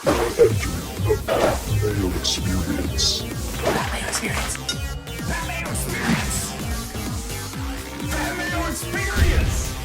The Mayo Experience. That Mayo Experience. That Mayo Experience. That Mayo Experience.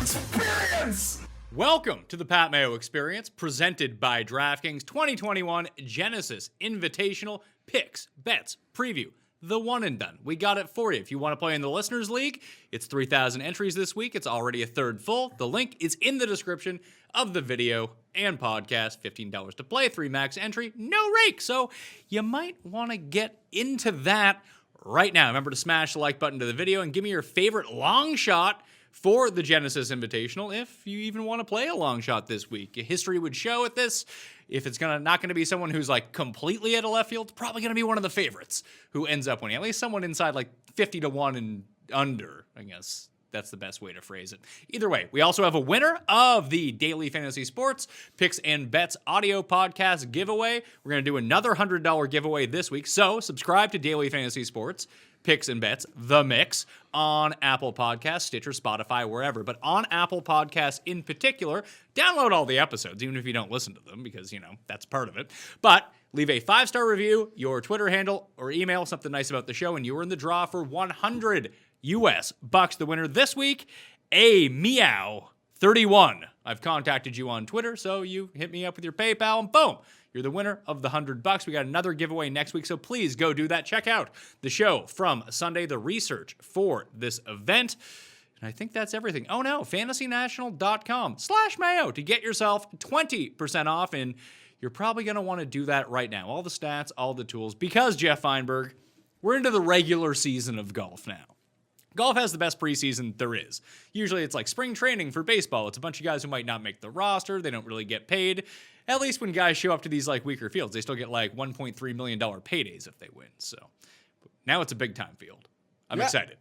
Experience. Welcome to the Pat Mayo Experience, presented by DraftKings 2021 Genesis Invitational Picks, Bets, Preview. The one and done. We got it for you. If you want to play in the Listeners League, it's 3,000 entries this week. It's already a third full. The link is in the description of the video and podcast. $15 to play, 3 max entry, no rake. So you might want to get into that right now. Remember to smash the like button to the video and give me your favorite long shot for the Genesis Invitational, if you even want to play a long shot this week. History would show at this, if it's not going to be someone who's like completely at a left field, it's probably going to be one of the favorites who ends up winning. At least someone inside like 50 to 1 and under, I guess. That's the best way to phrase it. Either way, we also have a winner of the Daily Fantasy Sports Picks and Bets audio podcast giveaway. We're going to do another $100 giveaway this week. So subscribe to Daily Fantasy Sports Picks and Bets, The Mix, on Apple Podcasts, Stitcher, Spotify, wherever. But on Apple Podcasts in particular, download all the episodes, even if you don't listen to them, because, you know, that's part of it. But leave a 5-star review, your Twitter handle, or email something nice about the show, and you're in the draw for $100 US bucks. The winner this week, a Meow 31. I've contacted you on Twitter, so you hit me up with your PayPal, and boom, you're the winner of the $100. We got another giveaway next week, so please go do that. Check out the show from Sunday, the research for this event. And I think that's everything. Oh no, fantasynational.com/Mayo to get yourself 20% off, and you're probably going to want to do that right now. All the stats, all the tools, because Geoff Fienberg, we're into the regular season of golf now. Golf has the best preseason there is. Usually it's like spring training for baseball. It's a bunch of guys who might not make the roster. They don't really get paid. At least when guys show up to these like weaker fields, they still get like $1.3 million paydays if they win. So now it's a big time field. I'm excited.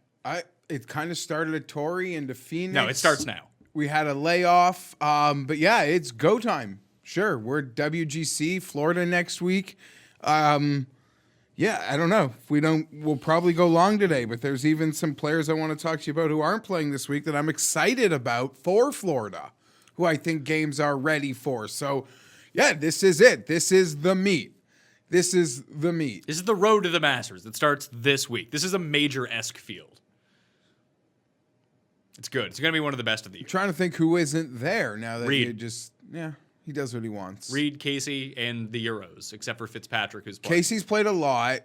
It kind of started at Torrey into Phoenix. No, it starts now. We had a layoff. But yeah, it's go time. Sure. We're at WGC, Florida next week. Yeah, I don't know. If we don't, we'll probably go long today, but there's even some players I want to talk to you about who aren't playing this week that I'm excited about for Florida, who I think games are ready for. So, yeah, this is it. This is the meat. This is the meat. This is the road to the Masters that starts this week. This is a major-esque field. It's good. It's going to be one of the best of the year. I'm trying to think who isn't there now that Reed. you just, yeah. He does what he wants. Reed, Casey, and the Euros, except for Fitzpatrick, who's playing. Casey's played a lot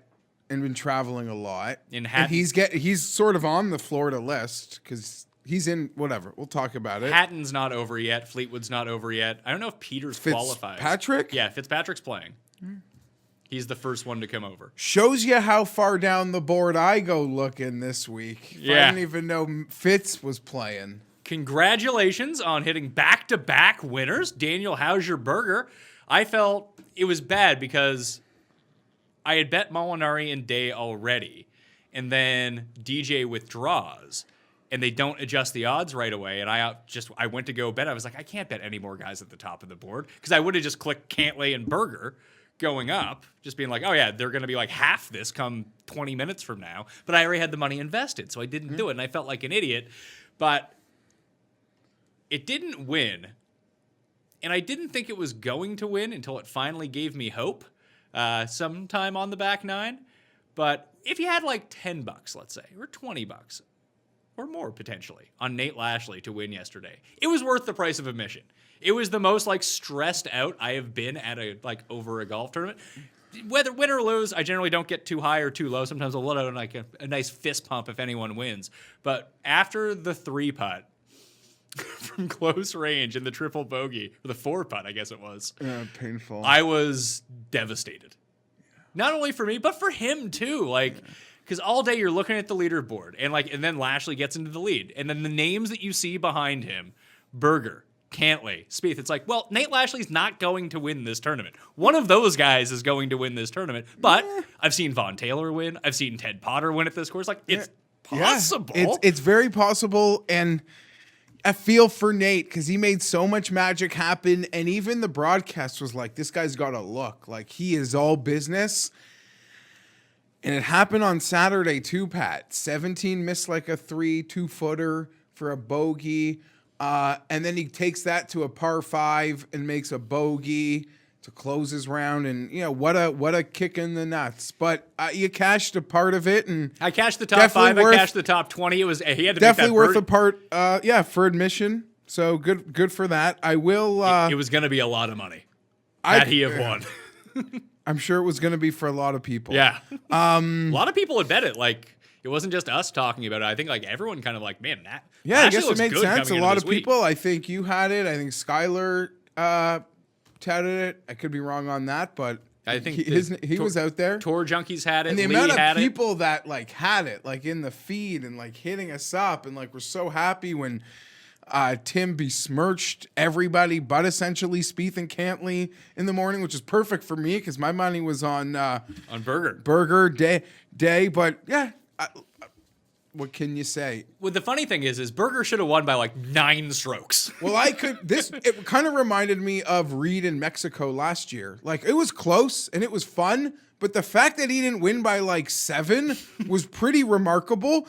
and been traveling a lot. In and he's sort of on the Florida list because he's in whatever. We'll talk about it. Hatton's not over yet. Fleetwood's not over yet. I don't know if Peters qualifies. Fitzpatrick? Yeah, Fitzpatrick's playing. He's the first one to come over. Shows you how far down the board I go looking this week. Yeah. I didn't even know Fitz was playing. Congratulations on hitting back-to-back winners. Daniel, how's your burger? I felt it was bad because I had bet Molinari and Day already, and then DJ withdraws, and they don't adjust the odds right away, and I went to go bet. I was like, I can't bet any more guys at the top of the board because I would have just clicked Cantlay and Burger going up, just being like, oh yeah, they're going to be like half this come 20 minutes from now, but I already had the money invested, so I didn't do it, and I felt like an idiot, but it didn't win, and I didn't think it was going to win until it finally gave me hope sometime on the back nine. But if you had like $10, let's say, or $20, or more potentially, on Nate Lashley to win yesterday, it was worth the price of admission. It was the most like stressed out I have been at over a golf tournament. Whether win or lose, I generally don't get too high or too low. Sometimes I'll let out like a nice fist pump if anyone wins. But after the 3-putt, from close range in the triple bogey, or the 4-putt, I guess it was. Painful. I was devastated. Yeah. Not only for me, but for him too. Because all day you're looking at the leaderboard, and then Lashley gets into the lead, and then the names that you see behind him, Berger, Cantlay, Spieth. It's like, well, Nate Lashley's not going to win this tournament. One of those guys is going to win this tournament. But I've seen Von Taylor win. I've seen Ted Potter win at this course. It's possible. Yeah. It's very possible, and I feel for Nate because he made so much magic happen, and even the broadcast was like, this guy's got a look. Like, he is all business. And it happened on Saturday too, Pat. 17 missed like a 2-footer for a bogey. And then he takes that to a par 5 and makes a bogey to close his round. And, what a kick in the nuts. But you cashed a part of it. And I cashed the top 5. I cashed the top 20. He had to definitely make that worth a part, for admission. So good for that. I will. It was going to be a lot of money that he have won. I'm sure it was going to be for a lot of people. Yeah. A lot of people had bet it. Like, it wasn't just us talking about it. I think like everyone kind of like, man, that. Yeah, I guess it made sense. A lot of week. people. I think you had it. I think Skylar touted it. I could be wrong on that, but I think he was out there. Tour Junkies had it. And the Lee amount of had people that like had it, like in the feed and like hitting us up, and like we're so happy when Tim besmirched everybody but essentially Spieth and Cantley in the morning, which is perfect for me because my money was on Burger day. But yeah, what can you say? Well, the funny thing is Burger should have won by like 9 strokes. Well, it kind of reminded me of Reed in Mexico last year. Like, it was close and it was fun, but the fact that he didn't win by like 7 was pretty remarkable.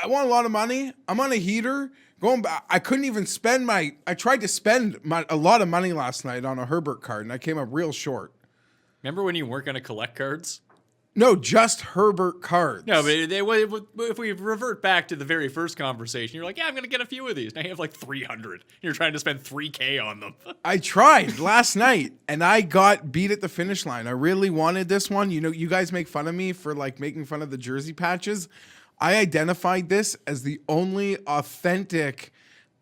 I want a lot of money. I'm on a heater. Going back, I couldn't even spend I tried to spend a lot of money last night on a Herbert card, and I came up real short. Remember when you weren't going to collect cards? No, just Herbert cards. No, but if we revert back to the very first conversation, you're like, yeah, I'm going to get a few of these. Now you have like 300. You're trying to spend $3,000 on them. I tried last night, and I got beat at the finish line. I really wanted this one. You guys make fun of me for like making fun of the jersey patches. I identified this as the only authentic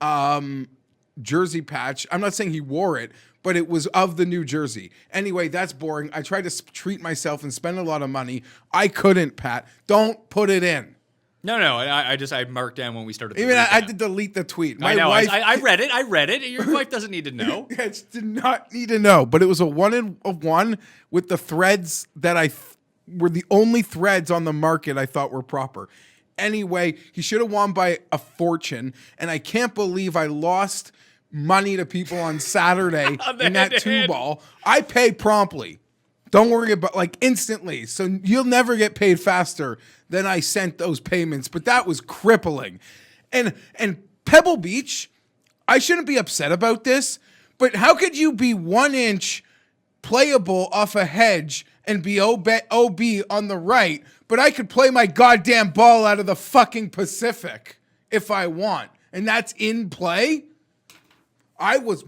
jersey patch. I'm not saying he wore it, but it was of the New Jersey. Anyway, that's boring. I tried to treat myself and spend a lot of money. I couldn't, Pat. Don't put it in. No. I marked down when we started. Even I had to delete the tweet. My wife. I read it. I read it. Your wife doesn't need to know. It did not need to know. But it was a 1-of-1 with the threads that were the only threads on the market I thought were proper. Anyway, he should have won by a fortune, and I can't believe I lost money to people on Saturday in that 2-ball. I pay promptly. Don't worry about instantly. So you'll never get paid faster than I sent those payments, but that was crippling. And Pebble Beach, I shouldn't be upset about this, but how could you be 1 inch playable off a hedge and be OB on the right, but I could play my goddamn ball out of the fucking Pacific if I want, and that's in play? I was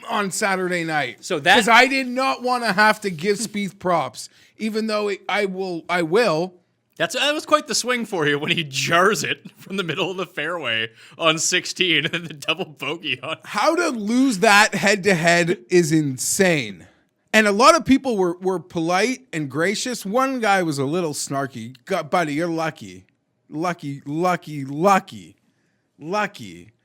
on Saturday night. So that, because I did not want to have to give Spieth props, even though I will. That was quite the swing for you when he jars it from the middle of the fairway on 16 and then the double bogey on. How to lose that head-to-head is insane. And a lot of people were polite and gracious. One guy was a little snarky. Buddy, you're lucky. Lucky.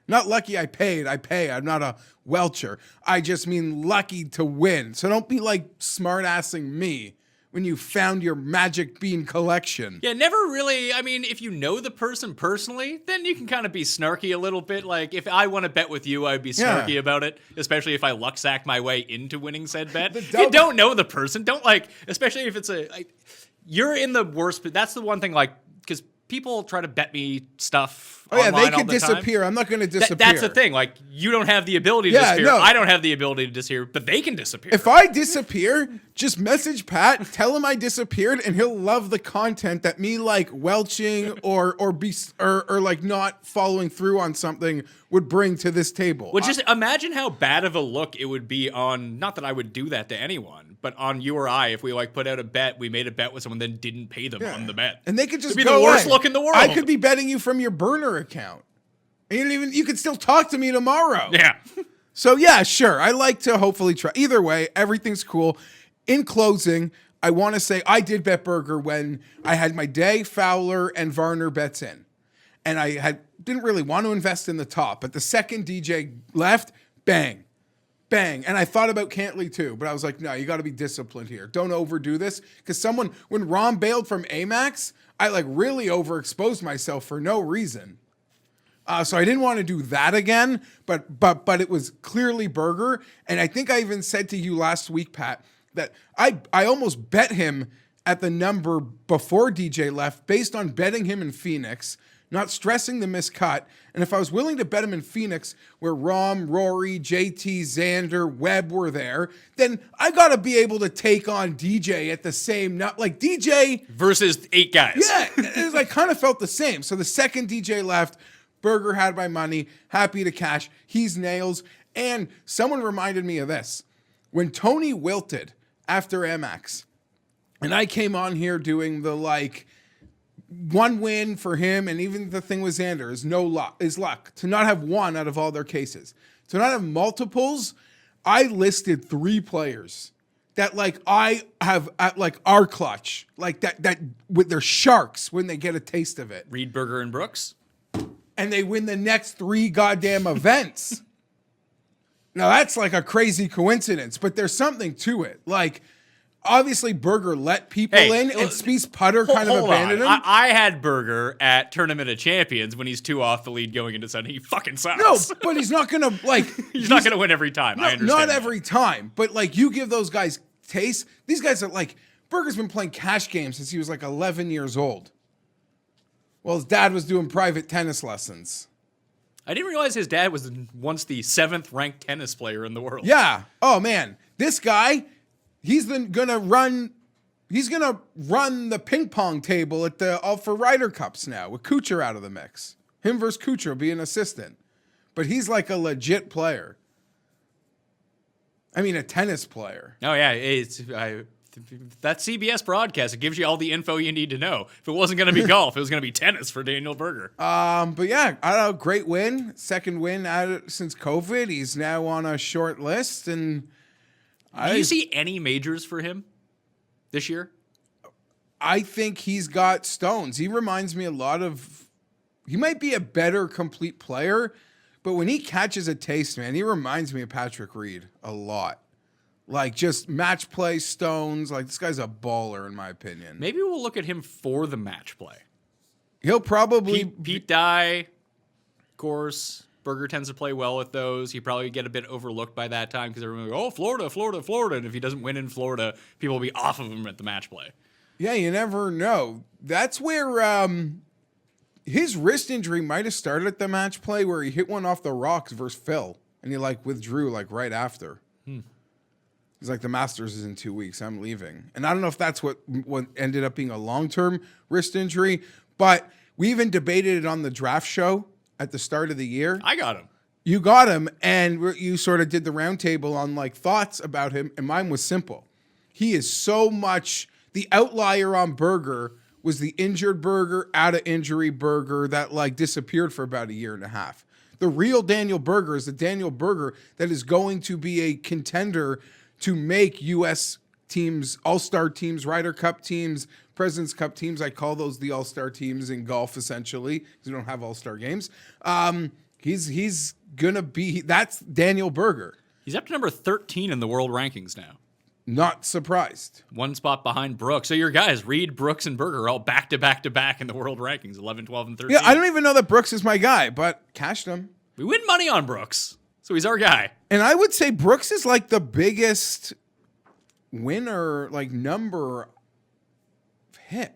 Not lucky I paid. I pay. I'm not a welcher. I just mean lucky to win. So don't be like smart-assing me when you found your magic bean collection. Yeah, never really. I mean, if you know the person personally, then you can kind of be snarky a little bit. Like, if I want to bet with you, I'd be snarky about it, especially if I luck sack my way into winning said bet. If you don't know the person, don't especially if it's you're in the worst. That's the one thing, because people try to bet me stuff. Oh yeah, they could disappear. I'm not going to disappear. That's the thing. You don't have the ability to disappear. No. I don't have the ability to disappear, but they can disappear. If I disappear, just message Pat, tell him I disappeared, and he'll love the content that me welching or not following through on something would bring to this table. Well, just imagine how bad of a look it would be on. Not that I would do that to anyone, but on you or I, if we put out a bet, we made a bet with someone, then didn't pay them on the bet, and they could just be the worst look in the world. I could be betting you from your burner account. And you could still talk to me tomorrow. Yeah. So yeah, sure. I like to hopefully try. Either way, everything's cool. In closing, I want to say I did bet Burger when I had my Day, Fowler, and Varner bets in. And I didn't really want to invest in the top. But the second DJ left, bang. Bang. And I thought about Cantley too. But I was like, no, you got to be disciplined here. Don't overdo this. Because when Rom bailed from Amex, I really overexposed myself for no reason. So I didn't want to do that again, but it was clearly Burger. And I think I even said to you last week, Pat, that I almost bet him at the number before DJ left based on betting him in Phoenix, not stressing the miscut. And if I was willing to bet him in Phoenix, where Rahm, Rory, JT, Xander, Webb were there, then I got to be able to take on DJ at the same, not like DJ versus 8 guys. Yeah, I kind of felt the same. So the second DJ left, Berger had my money, happy to cash. He's nails. And someone reminded me of this. When Tony wilted after MX, and I came on here doing the one win for him, and even the thing with Xander is luck to not have one out of all their cases. To not have multiples, I listed 3 players that I have at our clutch, that with their sharks when they get a taste of it. Reed, Berger, and Brooks. And they win the next 3 goddamn events. Now that's a crazy coincidence, but there's something to it. Obviously, Berger let people in, and Spieth's putter kind of abandoned him. I had Berger at Tournament of Champions when he's 2 off the lead going into Sunday. He fucking sucks. No, but he's not going to, he's not going to win every time. I understand. Not every time. But, you give those guys taste. These guys are, Berger's been playing cash games since he was, 11 years old. Well, his dad was doing private tennis lessons. I didn't realize his dad was once the 7th ranked tennis player in the world. Yeah. Oh, man. This guy... He's gonna run the ping pong table at the for Ryder Cups now with Kuchar out of the mix. Him versus Kuchar will be an assistant, but he's a legit player. I mean, a tennis player. Oh yeah, that CBS broadcast, it gives you all the info you need to know. If it wasn't going to be golf, it was going to be tennis for Daniel Berger. But yeah, I don't know. Great win, second win since COVID. He's now on a short list and. Do you see any majors for him this year? I think he's got stones. He reminds me a lot of... He might be a better complete player, but when he catches a taste, man, he reminds me of Patrick Reed a lot. Just match play stones. This guy's a baller, in my opinion. Maybe we'll look at him for the match play. He'll probably... Pete Dye, of course... Berger tends to play well with those. He probably get a bit overlooked by that time because everyone's like, Florida. And if he doesn't win in Florida, people will be off of him at the match play. Yeah, you never know. That's where his wrist injury might have started at the match play where he hit one off the rocks versus Phil. And he withdrew right after. He's the Masters is in 2 weeks. I'm leaving. And I don't know if that's what ended up being a long-term wrist injury. But we even debated it on the draft show. At the start of the year. I got him. You got him, and you sort of did the roundtable on thoughts about him, and mine was simple. He is so much... The outlier on Berger was the injured Berger, out of injury Berger that disappeared for about a year and a half. The real Daniel Berger is the Daniel Berger that is going to be a contender to make U.S. teams, all-star teams, Ryder Cup teams, President's Cup teams. I call those the all-star teams in golf, essentially, because we don't have all-star games. He's going to be... That's Daniel Berger. He's up to number 13 in the world rankings now. Not surprised. 1 spot behind Brooks. So your guys, Reed, Brooks, and Berger are all back-to-back-to-back in the world rankings, 11, 12, and 13. Yeah, I don't even know that Brooks is my guy, but cashed him. We win money on Brooks, so he's our guy. And I would say Brooks is the biggest winner, number... hit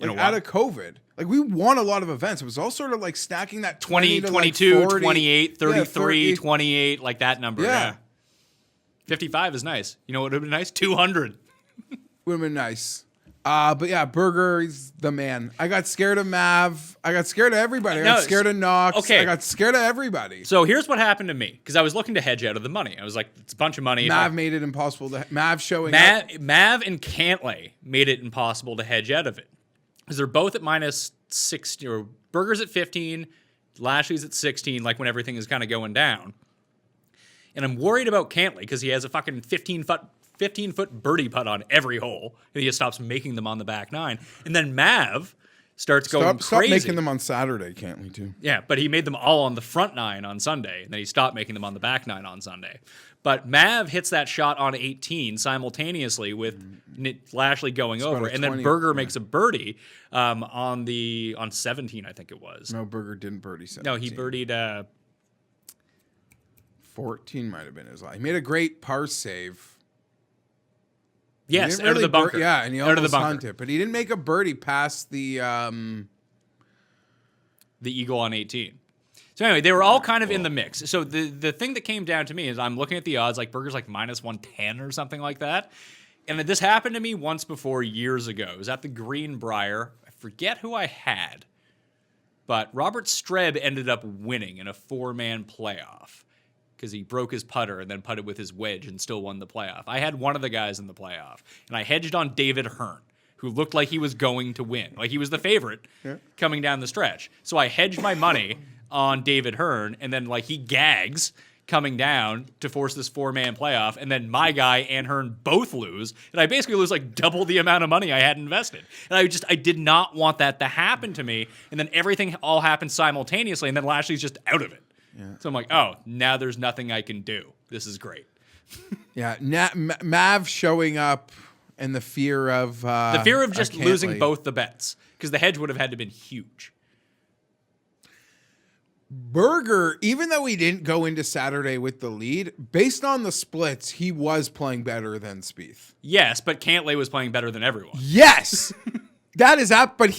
out of COVID. We won a lot of events. It was all sort of stacking that 20, 22, 28, 33, 28, that number. Yeah. 55 is nice. You know what would have been nice? 200. Would have been nice. But yeah, Berger, he's the man. I got scared of Mav. I got scared of everybody. I got scared of Knox. Okay. I got scared of everybody. So here's what happened to me, because I was looking to hedge out of the money. I was like, it's a bunch of money. Mav made it impossible to... Mav showing up. Mav and Cantlay made it impossible to hedge out of it. Because they're both at minus 16, or Berger's at 15, Lashley's at 16, when everything is kind of going down. And I'm worried about Cantlay, because he has a fucking 15-foot birdie putt on every hole, and he just stops making them on the back nine. And then Mav starts going crazy. Stop making them on Saturday, can't we, too? Yeah, but he made them all on the front nine on Sunday, and then he stopped making them on the back nine on Sunday. But Mav hits that shot on 18 simultaneously with Lashley going over, and then Berger makes a birdie on 17, I think it was. No, Berger didn't birdie 17. No, he birdied... 14 might have been his line. He made a great par save. Yes, out of the bunker. And he almost hunted, but he didn't make a birdie past the the eagle on 18. So anyway, they were all kind of in the mix. So the thing that came down to me is I'm looking at the odds, like Berger's like minus 110 or something like that. And this happened to me once before years ago. It was at the Greenbrier. I forget who I had. But Robert Streb ended up winning in a 4-man playoff because he broke his putter and then putted with his wedge and still won the playoff. I had one of the guys in the playoff, and I hedged on David Hearn, who looked like he was going to win. Like he was the favorite coming down the stretch. So I hedged my money on David Hearn, and then like he gags coming down to force this 4-man playoff, and then my guy and Hearn both lose, and I basically lose like double the amount of money I had invested. And I did not want that to happen to me, and then everything all happened simultaneously, and then Lashley's just out of it. Yeah. So I'm like, oh, now there's nothing I can do. This is great. Yeah, Mav showing up and the fear of just losing both the bets, because the hedge would have had to have been huge. Berger, even though he didn't go into Saturday with the lead, based on the splits, he was playing better than Spieth. Yes, but Cantlay was playing better than everyone. Yes! That is up, but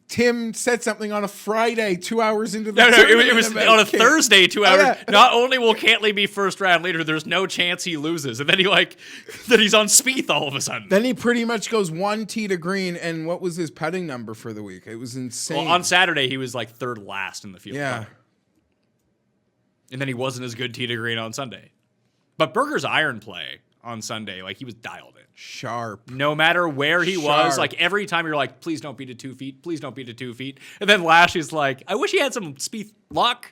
Tim said something on a Friday, 2 hours into the tournament. It was on a Thursday, 2 hours. Yeah. Not only will Cantlay be first round leader, there's no chance he loses. And then he's on Spieth all of a sudden. Then he pretty much goes 1 tee to green, and what was his putting number for the week? It was insane. Well, on Saturday, he was like third last in the field. Yeah. And then he wasn't as good tee to green on Sunday. But Berger's iron play on Sunday, like he was dialed in. Sharp. No matter where he was, like every time you're like, please don't beat it 2 feet. Please don't beat it 2 feet. And then Lashley's like, I wish he had some Spieth luck.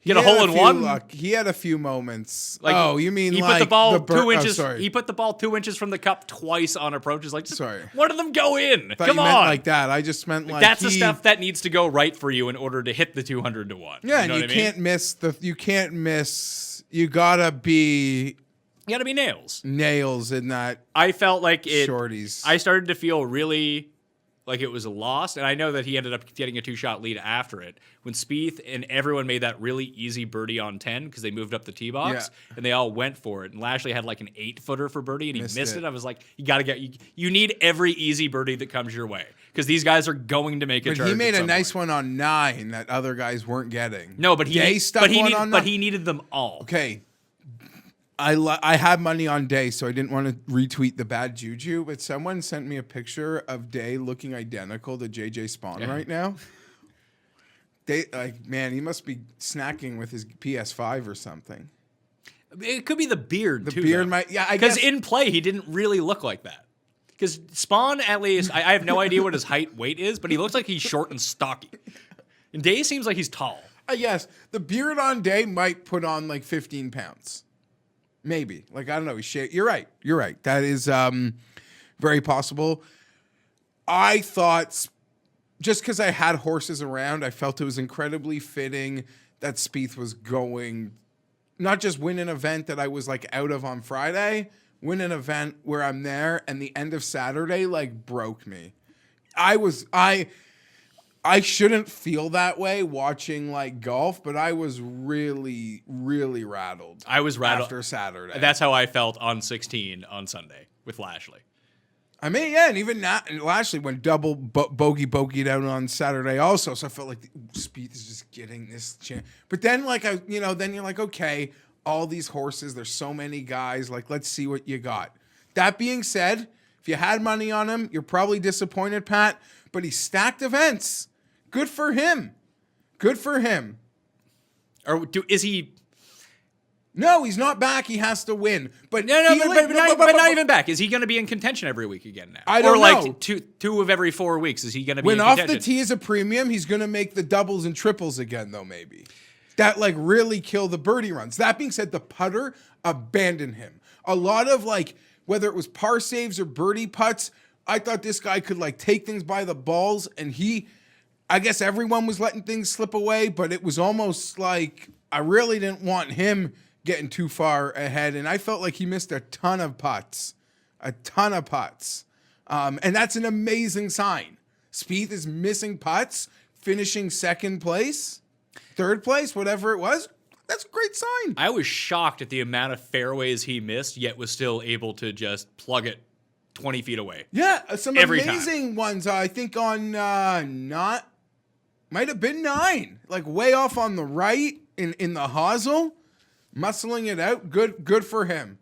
Get a hole in one. Luck. He had a few moments. Like, oh, you mean he like put the ball the 2 inches? Sorry. He put the ball 2 inches from the cup twice on approaches. Like, sorry, one of them go in. Thought Come you on, meant like that. I just meant like that's the stuff that needs to go right for you in order to hit the 200 to 1. Yeah, you know and you can't miss the. You can't miss. You gotta be. You gotta be nails in that. I felt like shorties. I started to feel really like it was a loss, and I know that he ended up getting a 2-shot lead after it when Spieth and everyone made that really easy birdie on 10 because they moved up the tee box and they all went for it. And Lashley had like an 8-footer for birdie and he missed it. I was like, you need every easy birdie that comes your way because these guys are going to make a charge. But he made a nice one on 9 that other guys weren't getting. No, but he needed them all. Okay. I had money on Day, so I didn't want to retweet the bad juju, but someone sent me a picture of Day looking identical to JJ Spawn right now. They man, he must be snacking with his PS5 or something. It could be the beard too. The beard might, I guess. Because in play, he didn't really look like that. Because Spawn, at least, I have no idea what his height, weight is, but he looks like he's short and stocky. And Day seems like he's tall. Yes, the beard on Day might put on like 15 pounds. Maybe. Like, I don't know. You're right. You're right. That is very possible. I thought, just because I had horses around, I felt it was incredibly fitting that Spieth was going, not just win an event that I was like out of on Friday, win an event where I'm there, and the end of Saturday like broke me. I shouldn't feel that way watching like golf, but I was really, really rattled. I was rattled after Saturday. That's how I felt on 16 on Sunday with Lashley. I mean, yeah, and even Lashley went double bogeyed out on Saturday also, so I felt like Spieth is just getting this chance. But then, like, then you're like, okay, all these horses, there's so many guys, like, let's see what you got. That being said, if you had money on him, you're probably disappointed, Pat, but he stacked events. Good for him. Good for him. Is he? No, he's not back. He has to win. But not even back. Is he going to be in contention every week again now? I don't know. Or like two of every 4 weeks? Is he going to be in contention? When off the tee is a premium, he's going to make the doubles and triples again, though, maybe. That, like, really kill the birdie runs. That being said, the putter abandoned him. A lot of, like, whether it was par saves or birdie putts, I thought this guy could, like, take things by the balls, and I guess everyone was letting things slip away, but it was almost like I really didn't want him getting too far ahead, and I felt like he missed a ton of putts. And that's an amazing sign. Spieth is missing putts, finishing second place, third place, whatever it was. That's a great sign. I was shocked at the amount of fairways he missed, yet was still able to just plug it 20 feet away. Yeah, some every amazing ones. I think on Might have been 9. Like way off on the right in the hosel. Muscling it out. Good for him.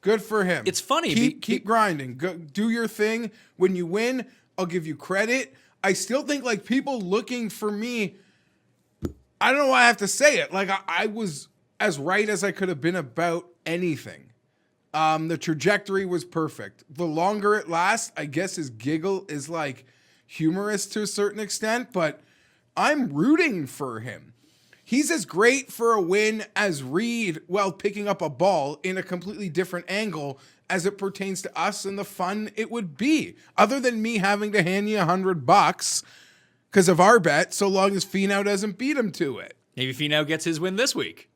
Good for him. It's funny. Keep grinding. Do your thing. When you win, I'll give you credit. I still think like people looking for me, I don't know why I have to say it. Like I was as right as I could have been about anything. The trajectory was perfect. The longer it lasts, I guess his giggle is like humorous to a certain extent, but I'm rooting for him. He's as great for a win as Reed while picking up a ball in a completely different angle as it pertains to us and the fun it would be. Other than me having to hand you $100 because of our bet, so long as Finau doesn't beat him to it. Maybe Finau gets his win this week.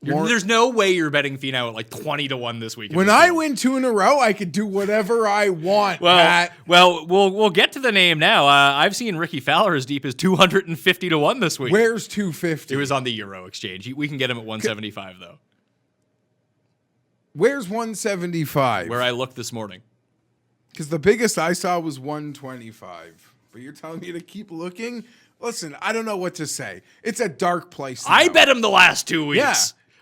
There's no way you're betting Finau at like 20-1 this week. When I win 2 in a row, I could do whatever I want, Pat. Well, we'll get to the name now. I've seen Ricky Fowler as deep as 250-1 this week. Where's 250? It was on the Euro exchange. We can get him at 175 though. Where's 175? Where I looked this morning. Because the biggest I saw was 125. But you're telling me to keep looking? Listen, I don't know what to say. It's a dark place. I bet him the last 2 weeks. Yeah.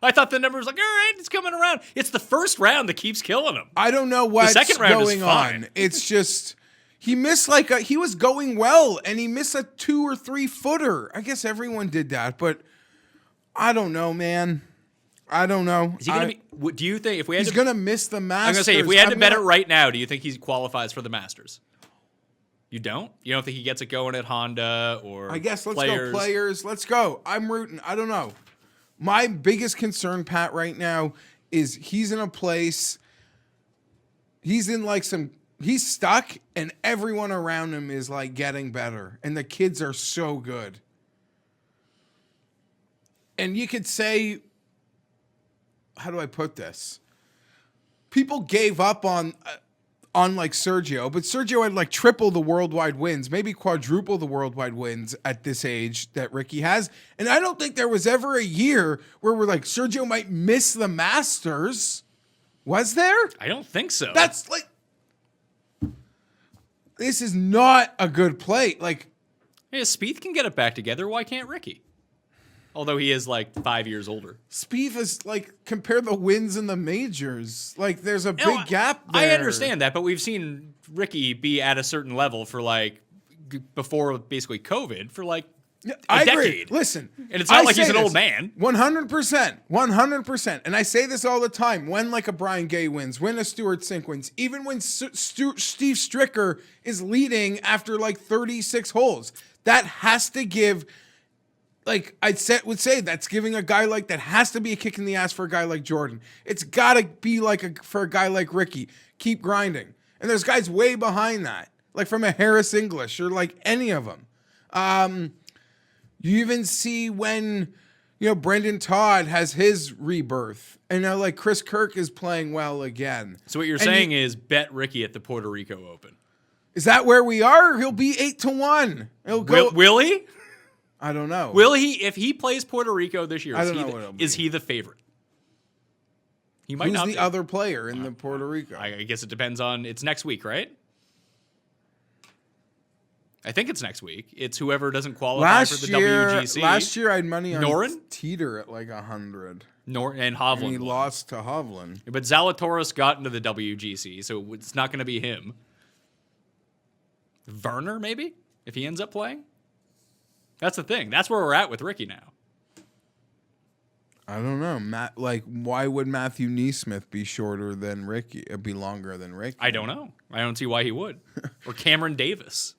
I thought the number was like, all right, it's coming around. It's the first round that keeps killing him. I don't know what's second round is going fine. on. It's just he missed he was going well and he missed a 2 or 3 footer. I guess everyone did that, but I don't know, man. I don't know. Is he gonna be? Do you think if we had he's gonna miss the Masters? I'm gonna say if we had to bet it right now, do you think he qualifies for the Masters? You don't? You don't think he gets it going at Honda or? I guess let's go players. Let's go. I'm rooting. I don't know. My biggest concern, Pat, right now is he's in a place. He's in he's stuck, and everyone around him is like getting better, and the kids are so good. And you could say, how do I put this? People gave up on like Sergio, but Sergio had like triple the worldwide wins, maybe quadruple the worldwide wins at this age that Ricky has. And I don't think there was ever a year where we're like, Sergio might miss the Masters. Was there? I don't think so. That's like, this is not a good play. Like, hey, Spieth can get it back together. Why can't Ricky? Although he is like 5 years older. Spieth is like, compare the wins in the majors. Like, there's a big gap there. I understand that, but we've seen Ricky be at a certain level for like before basically COVID for like a decade. Listen, and it's not like he's an old man. 100%, 100%. And I say this all the time. When like a Brian Gay wins, when a Stuart Sink wins, even when Steve Stricker is leading after like 36 holes, that has to give. Like would say that's giving a guy like that has to be a kick in the ass for a guy like Jordan. It's got to be for a guy like Ricky. Keep grinding. And there's guys way behind that, like from a Harris English or like any of them. You even see when, Brendan Todd has his rebirth. And now like Chris Kirk is playing well again. So what you're saying is bet Ricky at the Puerto Rico Open. Is that where we are? He'll be 8-1. He'll go. Will he? I don't know. Will he, if he plays Puerto Rico this year, is he the favorite? He might not be. Who's the other player in the Puerto Rico? I guess it depends on, it's next week, right? I think it's next week. It's whoever doesn't qualify for the WGC. Last year I had money on Noren? Teeter at like 100. And And Hovland he won. lost to Hovland. But Zalatoris got into the WGC, so it's not going to be him. Werner, maybe? If he ends up playing? That's the thing. That's where we're at with Ricky now. I don't know. Why would Matthew Neesmith be shorter than Ricky? Be longer than Ricky? I don't know. I don't see why he would. Or Cameron Davis.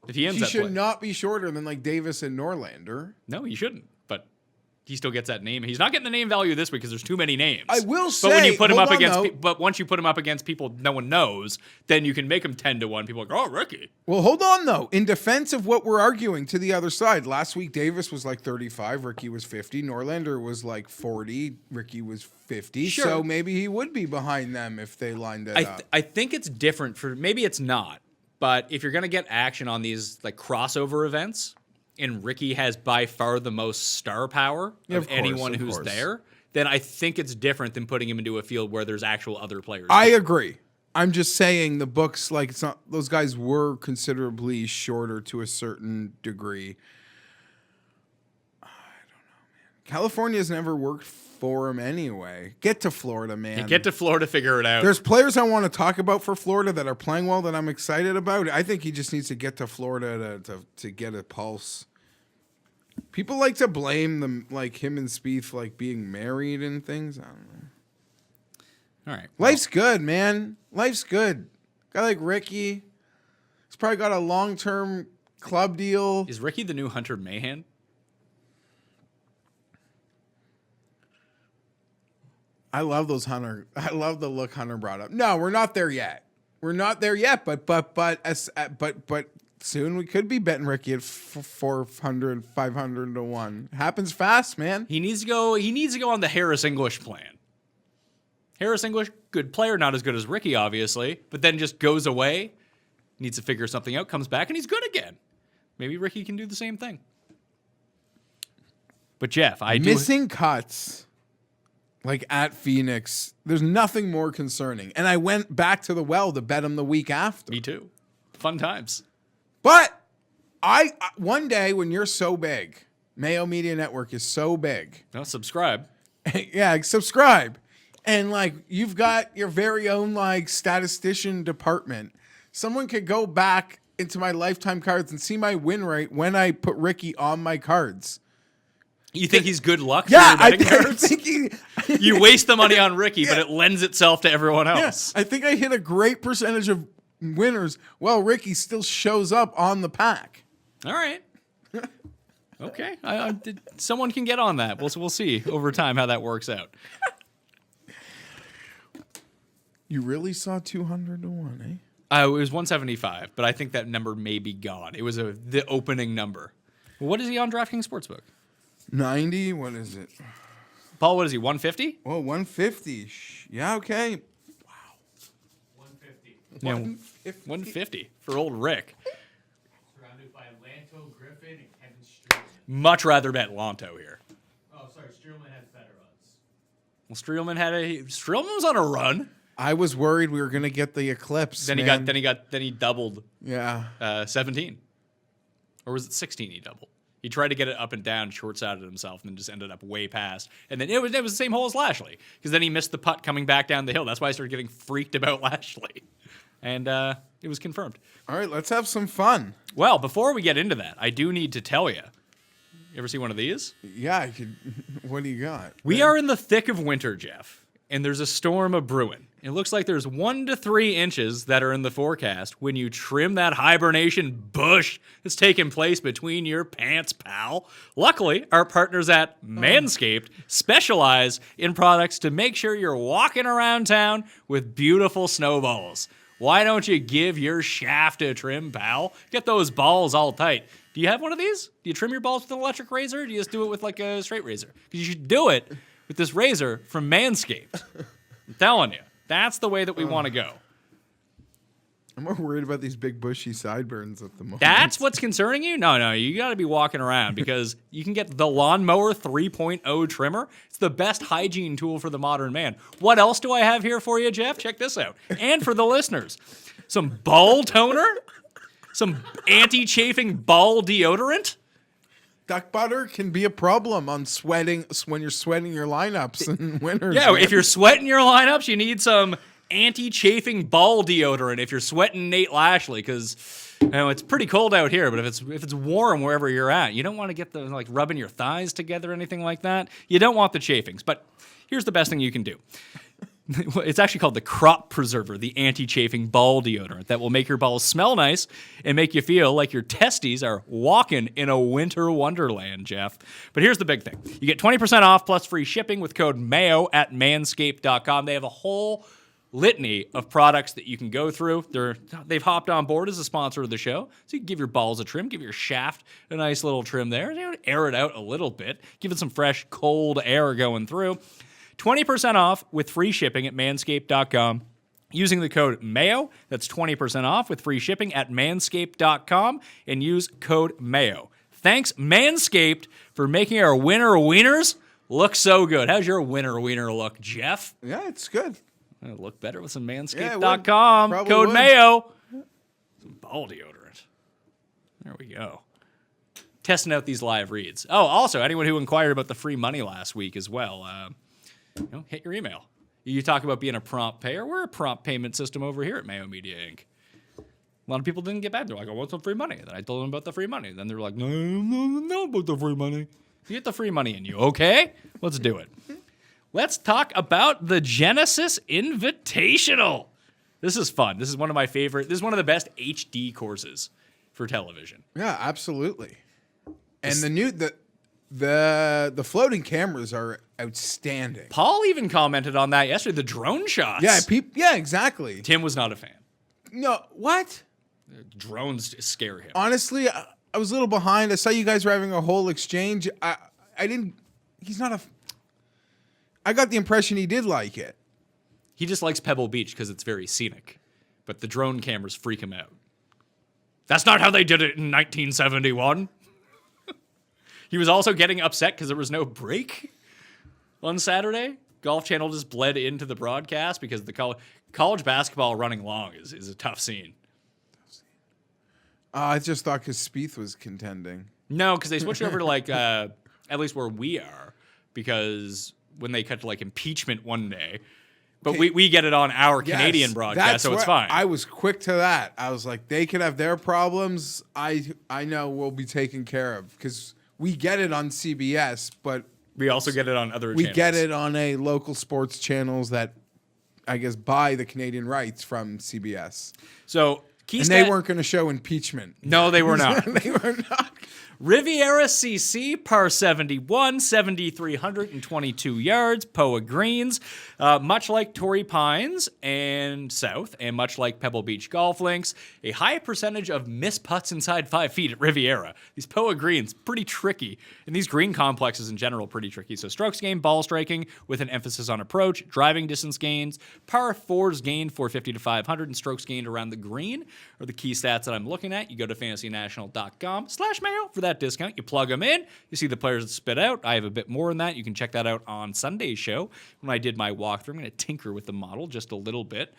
If he ends up He should playing. not be shorter than like Davis and Norlander. No, he shouldn't. But he still gets that name. He's not getting the name value this week because there's too many names. I will say, but when you put him up against, though. but once you put him up against people no one knows, then you can make him 10-1. People are like, oh, Ricky. Well, hold on though. In defense of what we're arguing to the other side, last week Davis was like 35, Ricky was 50, Norlander was like 40, Ricky was 50. Sure. So maybe he would be behind them if they lined it up. I think it's different for maybe it's not, but if you're gonna get action on these like crossover events. And Ricky has by far the most star power of anyone who's there, then I think it's different than putting him into a field where there's actual other players. I agree. I'm just saying the books, like, it's not, those guys were considerably shorter to a certain degree. I don't know, man. California's never worked for him anyway. Get to Florida, man. Get to Florida, figure it out. There's players I want to talk about for Florida that are playing well that I'm excited about. I think he just needs to get to Florida to get a pulse. People like to blame them, like him and Spieth, like being married and things. I don't know. All right. Life's good, man. Life's good. Guy like Ricky, he's probably got a long-term club deal. Is Ricky the new Hunter Mahan? I love those Hunter. I love the look Hunter brought up. No, we're not there yet. We're not there yet. But soon we could be betting Ricky at 400, 500 to 1. Happens fast, man. He needs to go. He needs to go on the Harris English plan. Harris English, good player, not as good as Ricky, obviously, but then just goes away, needs to figure something out, comes back, and he's good again. Maybe Ricky can do the same thing. But Geoff, missing cuts, like at Phoenix, there's nothing more concerning. And I went back to the well to bet him the week after. Me too. Fun times. But one day when you're so big, Mayo Media Network is so big. No, subscribe. Yeah, subscribe. And like you've got your very own like statistician department. Someone could go back into my lifetime cards and see my win rate when I put Ricky on my cards. You think he's good luck? Yeah, for your betting I cards? think You waste the money on Ricky, but it lends itself to everyone else. I think I hit a great percentage of winners. Well, Ricky still shows up on the pack. All right. Okay. Someone can get on that. We'll see over time how that works out. You really saw 200 to 1, eh? It was 175, but I think that number may be gone. It was the opening number. What is he on DraftKings Sportsbook? 90? What is it? Paul, what is he, 150? Oh, 150. Yeah, okay. Wow. 150. 150 for old Rick. Surrounded by Lanto, Griffin, and Kevin Streelman. Much rather bet Lanto here. Oh, sorry, Streelman has better odds. Well, Streelman was on a run. I was worried we were going to get the eclipse. Then he doubled. Yeah. 17. Or was it 16 he doubled? He tried to get it up and down, short-sided himself, and then just ended up way past. And then it was the same hole as Lashley, because then he missed the putt coming back down the hill. That's why I started getting freaked about Lashley. And it was confirmed. All right, let's have some fun. Well, before we get into that, I do need to tell you. You ever see one of these? Yeah, I could. What do you got? We are in the thick of winter, Geoff, and there's a storm a-brewing. It looks like there's 1 to 3 inches that are in the forecast when you trim that hibernation bush that's taking place between your pants, pal. Luckily, our partners at Manscaped specialize in products to make sure you're walking around town with beautiful snowballs. Why don't you give your shaft a trim, pal? Get those balls all tight. Do you have one of these? Do you trim your balls with an electric razor, or do you just do it with like a straight razor? Because you should do it with this razor from Manscaped. I'm telling you. That's the way that we want to go. I'm more worried about these big bushy sideburns at the moment. That's what's concerning you? No, you got to be walking around because you can get the Lawnmower 3.0 trimmer. It's the best hygiene tool for the modern man. What else do I have here for you, Geoff? Check this out. And for the listeners, some ball toner, some anti-chafing ball deodorant. Duck butter can be a problem on sweating when you're sweating your lineups in winter. Yeah, if you're sweating your lineups, you need some anti-chafing ball deodorant if you're sweating Nate Lashley, because it's pretty cold out here, but if it's warm wherever you're at, you don't want to get the like rubbing your thighs together or anything like that. You don't want the chafings. But here's the best thing you can do. It's actually called the Crop Preserver, the anti-chafing ball deodorant that will make your balls smell nice and make you feel like your testes are walking in a winter wonderland, Geoff. But here's the big thing. You get 20% off plus free shipping with code MAYO at manscaped.com. They have a whole litany of products that you can go through. They've hopped on board as a sponsor of the show, so you can give your balls a trim, give your shaft a nice little trim there, air it out a little bit, give it some fresh, cold air going through. 20% off with free shipping at manscaped.com. Using the code MAYO, that's 20% off with free shipping at manscaped.com, and use code MAYO. Thanks, Manscaped, for making our winter wieners look so good. How's your winter wiener look, Geoff? Yeah, it's good. It'll look better with some Yeah, it manscaped.com. would. Probably Code would. Mayo. Some ball deodorant. There we go. Testing out these live reads. Oh, also, anyone who inquired about the free money last week as well, hit your email. You talk about being a prompt payer. We're a prompt payment system over here at Mayo Media Inc. A lot of people didn't get back. They're like, I want some free money. Then I told them about the free money. Then they're like, no, about the free money. You get the free money in you, okay? Let's do it. Let's talk about the Genesis Invitational. This is fun. This is one of my favorite. This is one of the best HD courses for television. Yeah, absolutely. And the floating cameras are outstanding. Paul even commented on that yesterday. The drone shots. Yeah, exactly. Tim was not a fan. No, what? Drones scare him. Honestly, I was a little behind. I saw you guys were having a whole exchange. I didn't. He's not a. I got the impression he did like it. He just likes Pebble Beach because it's very scenic, but the drone cameras freak him out. That's not how they did it in 1971. He was also getting upset because there was no break on Saturday. Golf Channel just bled into the broadcast because the college basketball running long is a tough scene. I just thought because Spieth was contending. No, because they switched over to at least where we are, because when they cut to impeachment one day, but Okay. we get it on our Canadian broadcast, so it's fine. I was quick to that. I was like, they could have their problems. I know we'll be taken care of because we get it on CBS, but we also get it on other we channels. get it on a local sports channels that I guess buy the Canadian rights from CBS. So And they weren't going to show impeachment. No, they were not. They were not. Riviera CC, par 71, 7,322 yards, Poa Greens. Much like Torrey Pines and South, and much like Pebble Beach Golf Links, a high percentage of missed putts inside 5 feet at Riviera. These Poa Greens, pretty tricky. And these green complexes in general, pretty tricky. So strokes gained, ball striking with an emphasis on approach, driving distance gains, par 4s gained 450 to 500, and strokes gained around the green are the key stats that I'm looking at. You go to fantasynational.com/Mayo for that discount. You plug them in. You see the players that spit out. I have a bit more than that. You can check that out on Sunday's show when I did my walkthrough. I'm going to tinker with the model just a little bit.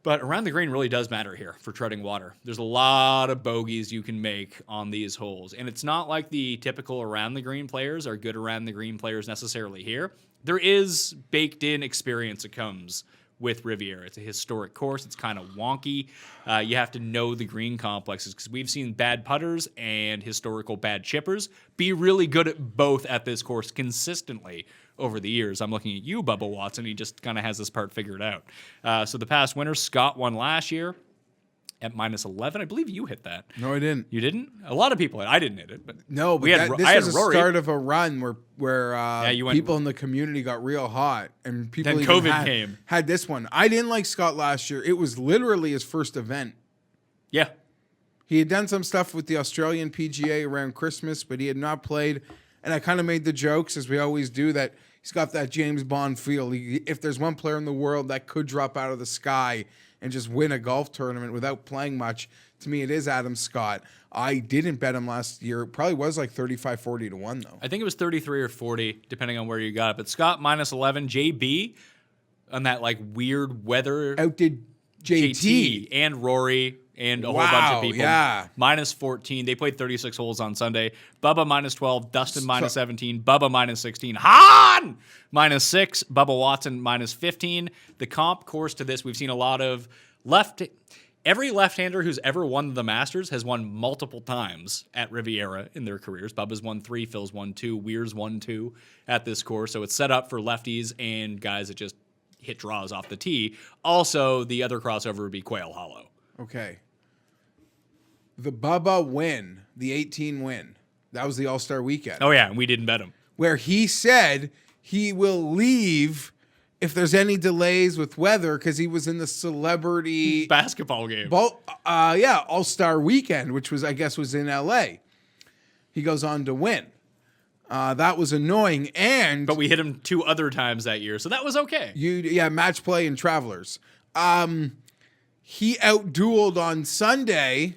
But around the green really does matter here for treading water. There's a lot of bogeys you can make on these holes. And it's not like the typical around the green players are good around the green players necessarily here. There is baked in experience that comes with Riviera. It's a historic course. It's kind of wonky. You have to know the green complexes because we've seen bad putters and historical bad chippers be really good at both at this course consistently over the years. I'm looking at you, Bubba Watson. He just kind of has this part figured out. So the past winners, Scott won last year at -11. I believe you hit that. No, I didn't. You didn't? A lot of people hit. I didn't hit it, but No, but this I was had the Rory. start of a run where you went- people in the community got real hot, and people Then even COVID came. had this one. I didn't like Scott last year. It was literally his first event. Yeah. He had done some stuff with the Australian PGA around Christmas, but he had not played. And I kind of made the jokes, as we always do, that he's got that James Bond feel. If there's one player in the world that could drop out of the sky and just win a golf tournament without playing much, to me, it is Adam Scott. I didn't bet him last year. It probably was like 35-40 to 1, though. I think it was 33 or 40, depending on where you got it. But Scott -11, JB on that weird weather. Outdid JT. and Rory and a whole Wow, bunch of people. yeah. -14. They played 36 holes on Sunday. Bubba -12, Dustin -17, Bubba -16, Han -6, Bubba Watson -15. The comp course to this, we've seen a lot of every left-hander who's ever won the Masters has won multiple times at Riviera in their careers. Bubba's won 3, Phil's won 2, Weir's won 2 at this course. So it's set up for lefties and guys that just hit draws off the tee. Also, the other crossover would be Quail Hollow. Okay. The Bubba win, the 18 win, that was the All-Star weekend. Oh, yeah, and we didn't bet him. Where he said he will leave if there's any delays with weather because he was in the celebrity Basketball game. All-Star weekend, which was, I guess, was in LA. He goes on to win. That was annoying. But we hit him 2 other times that year, so that was okay. Match play and Travelers. He outdueled on Sunday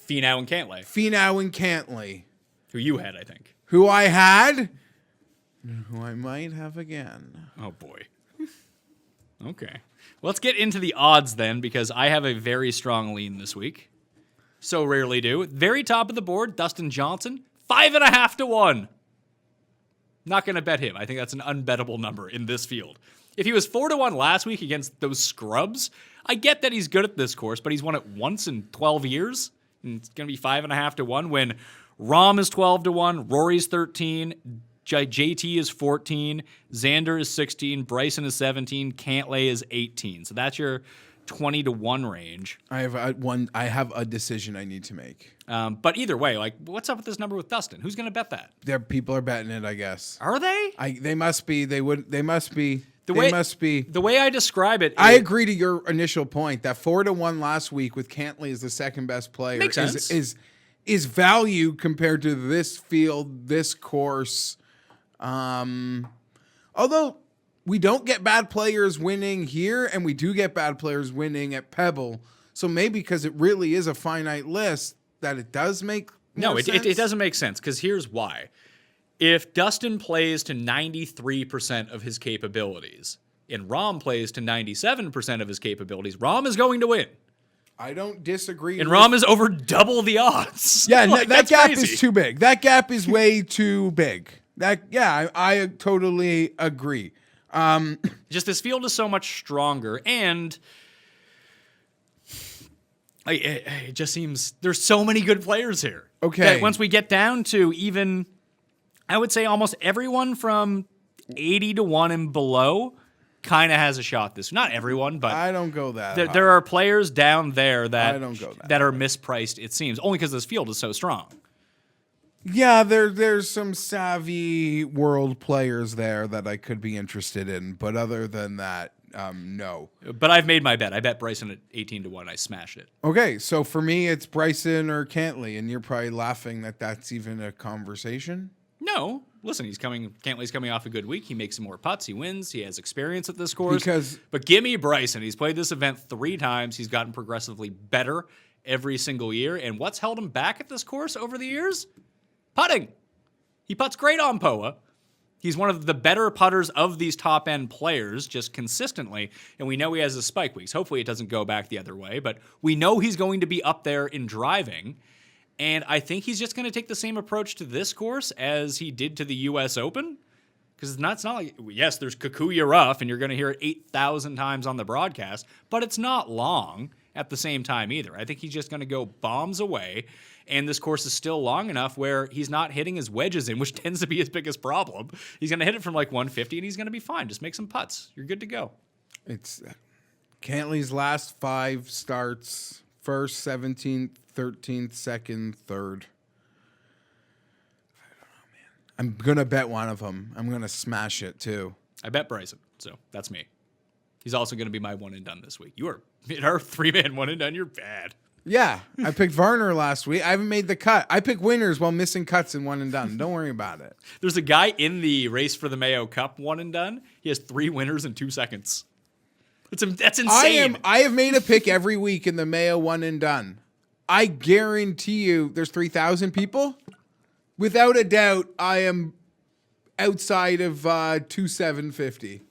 Finau and Cantlay, Finau and Cantlay, who you had, I think. who I had, and who I might have again. Oh, boy. Okay. Let's get into the odds then, because I have a very strong lean this week. So rarely do. Very top of the board, Dustin Johnson, 5.5 to 1. Not going to bet him. I think that's an unbettable number in this field. If he was 4 to 1 last week against those scrubs, I get that he's good at this course, but he's won it once in 12 years. And it's going to be 5.5 to 1 when Rahm is 12 to 1, Rory's 13, JT is 14, Xander is 16, Bryson is 17, Cantlay is 18. So that's your 20 to 1 range. I have a decision I need to make. But either way, like, what's up with this number with Dustin? Who's going to bet that? People are betting it, I guess. Are they? They must be. They must be. The way I describe it, I agree to your initial point that 4 to 1 last week with Cantlay as the second best player makes sense. is value compared to this field, this course. Although we don't get bad players winning here, and we do get bad players winning at Pebble, so maybe because it really is a finite list that it does make more sense. It doesn't make sense, because here's why. If Dustin plays to 93% of his capabilities and Rahm plays to 97% of his capabilities, Rahm is going to win. I don't disagree. And Rahm is over double the odds. Yeah, like, that gap crazy. is too big. That gap is way too big. I totally agree. Just this field is so much stronger, and it just seems there's so many good players here. Okay. That once we get down to even, I would say almost everyone from 80 to 1 and below kind of has a shot this. Not everyone, but I don't go that. there are players down there I don't go that are mispriced, it seems, only because this field is so strong. Yeah, there's some savvy world players there that I could be interested in, but other than that, no. But I've made my bet. I bet Bryson at 18 to 1. I smashed it. Okay, so for me, it's Bryson or Cantlay, and you're probably laughing that that's even a conversation. No, listen, Cantlay's coming off a good week. He makes some more putts. He wins. He has experience at this course. But give me Bryson. He's played this event 3 times. He's gotten progressively better every single year. And what's held him back at this course over the years? Putting. He putts great on POA. He's one of the better putters of these top-end players, just consistently. And we know he has his spike weeks. Hopefully it doesn't go back the other way. But we know he's going to be up there in driving. And I think he's just going to take the same approach to this course as he did to the U.S. Open. Because it's not like, yes, there's Kikuya Rough, and you're going to hear it 8,000 times on the broadcast, but it's not long at the same time either. I think he's just going to go bombs away, and this course is still long enough where he's not hitting his wedges in, which tends to be his biggest problem. He's going to hit it from like 150, and he's going to be fine. Just make some putts. You're good to go. It's Cantlay's last 5 starts, 1st, 17th, 13th, 2nd, 3rd. I don't know, man. I'm going to bet one of them. I'm going to smash it, too. I bet Bryson, so that's me. He's also going to be my one and done this week. You are, in our 3-man one and done, you're bad. Yeah, I picked Varner last week. I haven't made the cut. I pick winners while missing cuts in one and done. Don't worry about it. There's a guy in the race for the Mayo Cup one and done. He has 3 winners in 2 seconds. That's insane. I have made a pick every week in the Mayo one and done. I guarantee you there's 3,000 people. Without a doubt, I am outside of 2,750.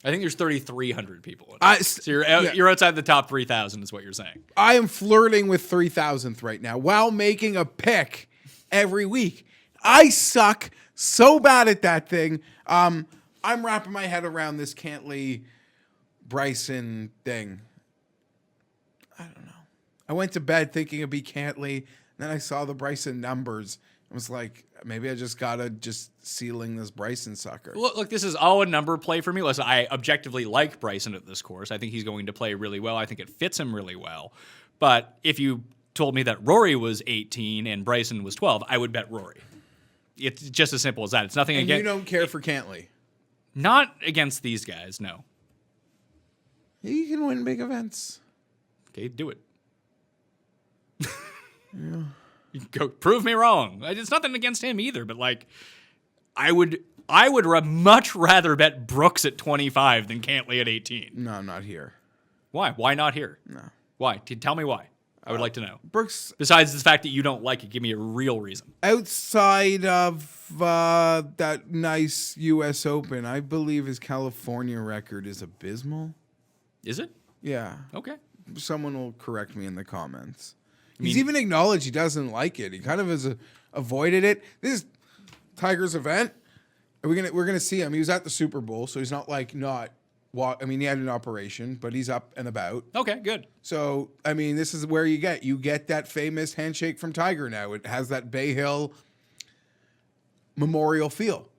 I think there's 3,300 people. So you're outside the top 3,000 is what you're saying. I am flirting with 3,000th right now while making a pick every week. I suck so bad at that thing. I'm wrapping my head around this Cantlay Bryson thing. I don't know. I went to bed thinking it'd be Cantlay, then I saw the Bryson numbers. I was like, maybe I just gotta ceiling this Bryson sucker. Look, this is all a number play for me. Listen, I objectively like Bryson at this course. I think he's going to play really well. I think it fits him really well. But if you told me that Rory was 18 and Bryson was 12, I would bet Rory. It's just as simple as that. It's nothing against. You don't care for Cantlay? Not against these guys, no. He can win big events. Okay, do it. Yeah. You can go prove me wrong. It's nothing against him either, but like, I would much rather bet Brooks at 25 than Cantlay at 18. No, I'm not here. Why? Why not here? No. Why? Tell me why. I would like to know. Brooks. Besides the fact that you don't like it, give me a real reason. Outside of that nice U.S. Open, I believe his California record is abysmal. Is it? Yeah. Okay. Someone will correct me in the comments. He's even acknowledged he doesn't like it. He kind of has avoided it. This is Tiger's event. We're gonna see him. He was at the Super Bowl, so he's not like not. I mean, he had an operation, but he's up and about. Okay, good. So I mean, this is where you get that famous handshake from Tiger. Now it has that Bay Hill memorial feel,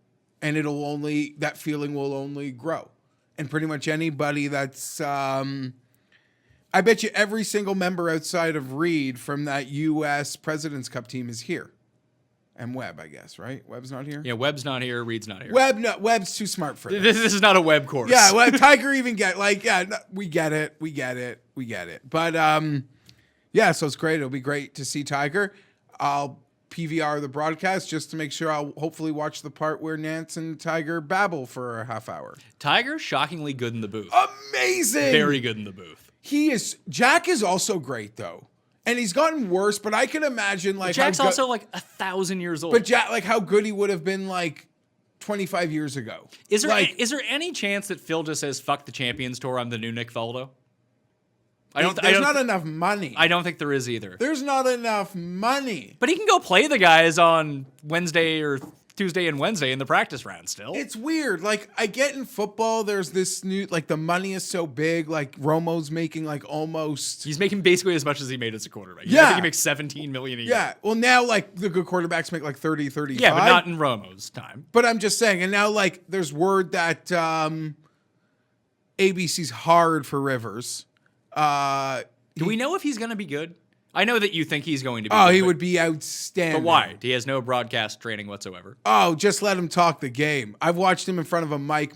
and that feeling will only grow. And pretty much anybody that's, I bet you every single member outside of Reed from that U.S. President's Cup team is here. And Webb, I guess, right? Webb's not here? Yeah, Webb's not here. Reed's not here. Webb's too smart for this. This is not a Webb course. Yeah, well, Tiger even we get it. But, yeah, so it's great. It'll be great to see Tiger. I'll PVR the broadcast just to make sure. I'll hopefully watch the part where Nance and Tiger babble for a half hour. Tiger, shockingly good in the booth. Amazing. Very good in the booth. Jack is also great, though. And he's gotten worse, but I can imagine like Jack's also like 1,000 years old. But Jack, like how good he would have been like 25 years ago. Is there any chance that Phil just says "fuck the Champions Tour"? I'm the new Nick Faldo. There's not enough money. I don't think there is either. There's not enough money. But he can go play the guys on Wednesday or Tuesday and Wednesday in the practice round still. It's weird. Like, I get in football, there's this new, like, the money is so big. Like, Romo's making, like, almost. He's making basically as much as he made as a quarterback. Yeah. I think he makes $17 million a year. Yeah. Well, now, like, the good quarterbacks make, like, 30, 35. Yeah, but not in Romo's time. But I'm just saying. And now, like, there's word that ABC's hard for Rivers. Do we know if he's going to be good? I know that you think he's going to be good. He would be outstanding. But why? He has no broadcast training whatsoever. Oh, just let him talk the game. I've watched him in front of a mic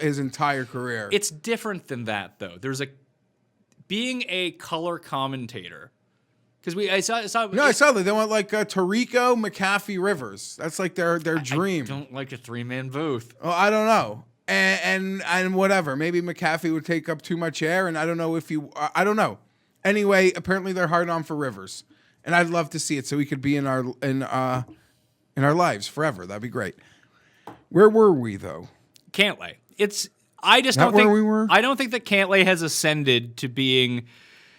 his entire career. It's different than that, though. Being a color commentator. Because I saw that. They want like Tirico, McAfee, Rivers. That's like their dream. I don't like a 3-man booth. Oh, I don't know. And whatever. Maybe McAfee would take up too much air, and I don't know if I don't know. Anyway, apparently they're hard on for Rivers, and I'd love to see it so he could be in our lives forever. That'd be great. Where were we though? Cantlay. I don't think that Cantlay has ascended to being.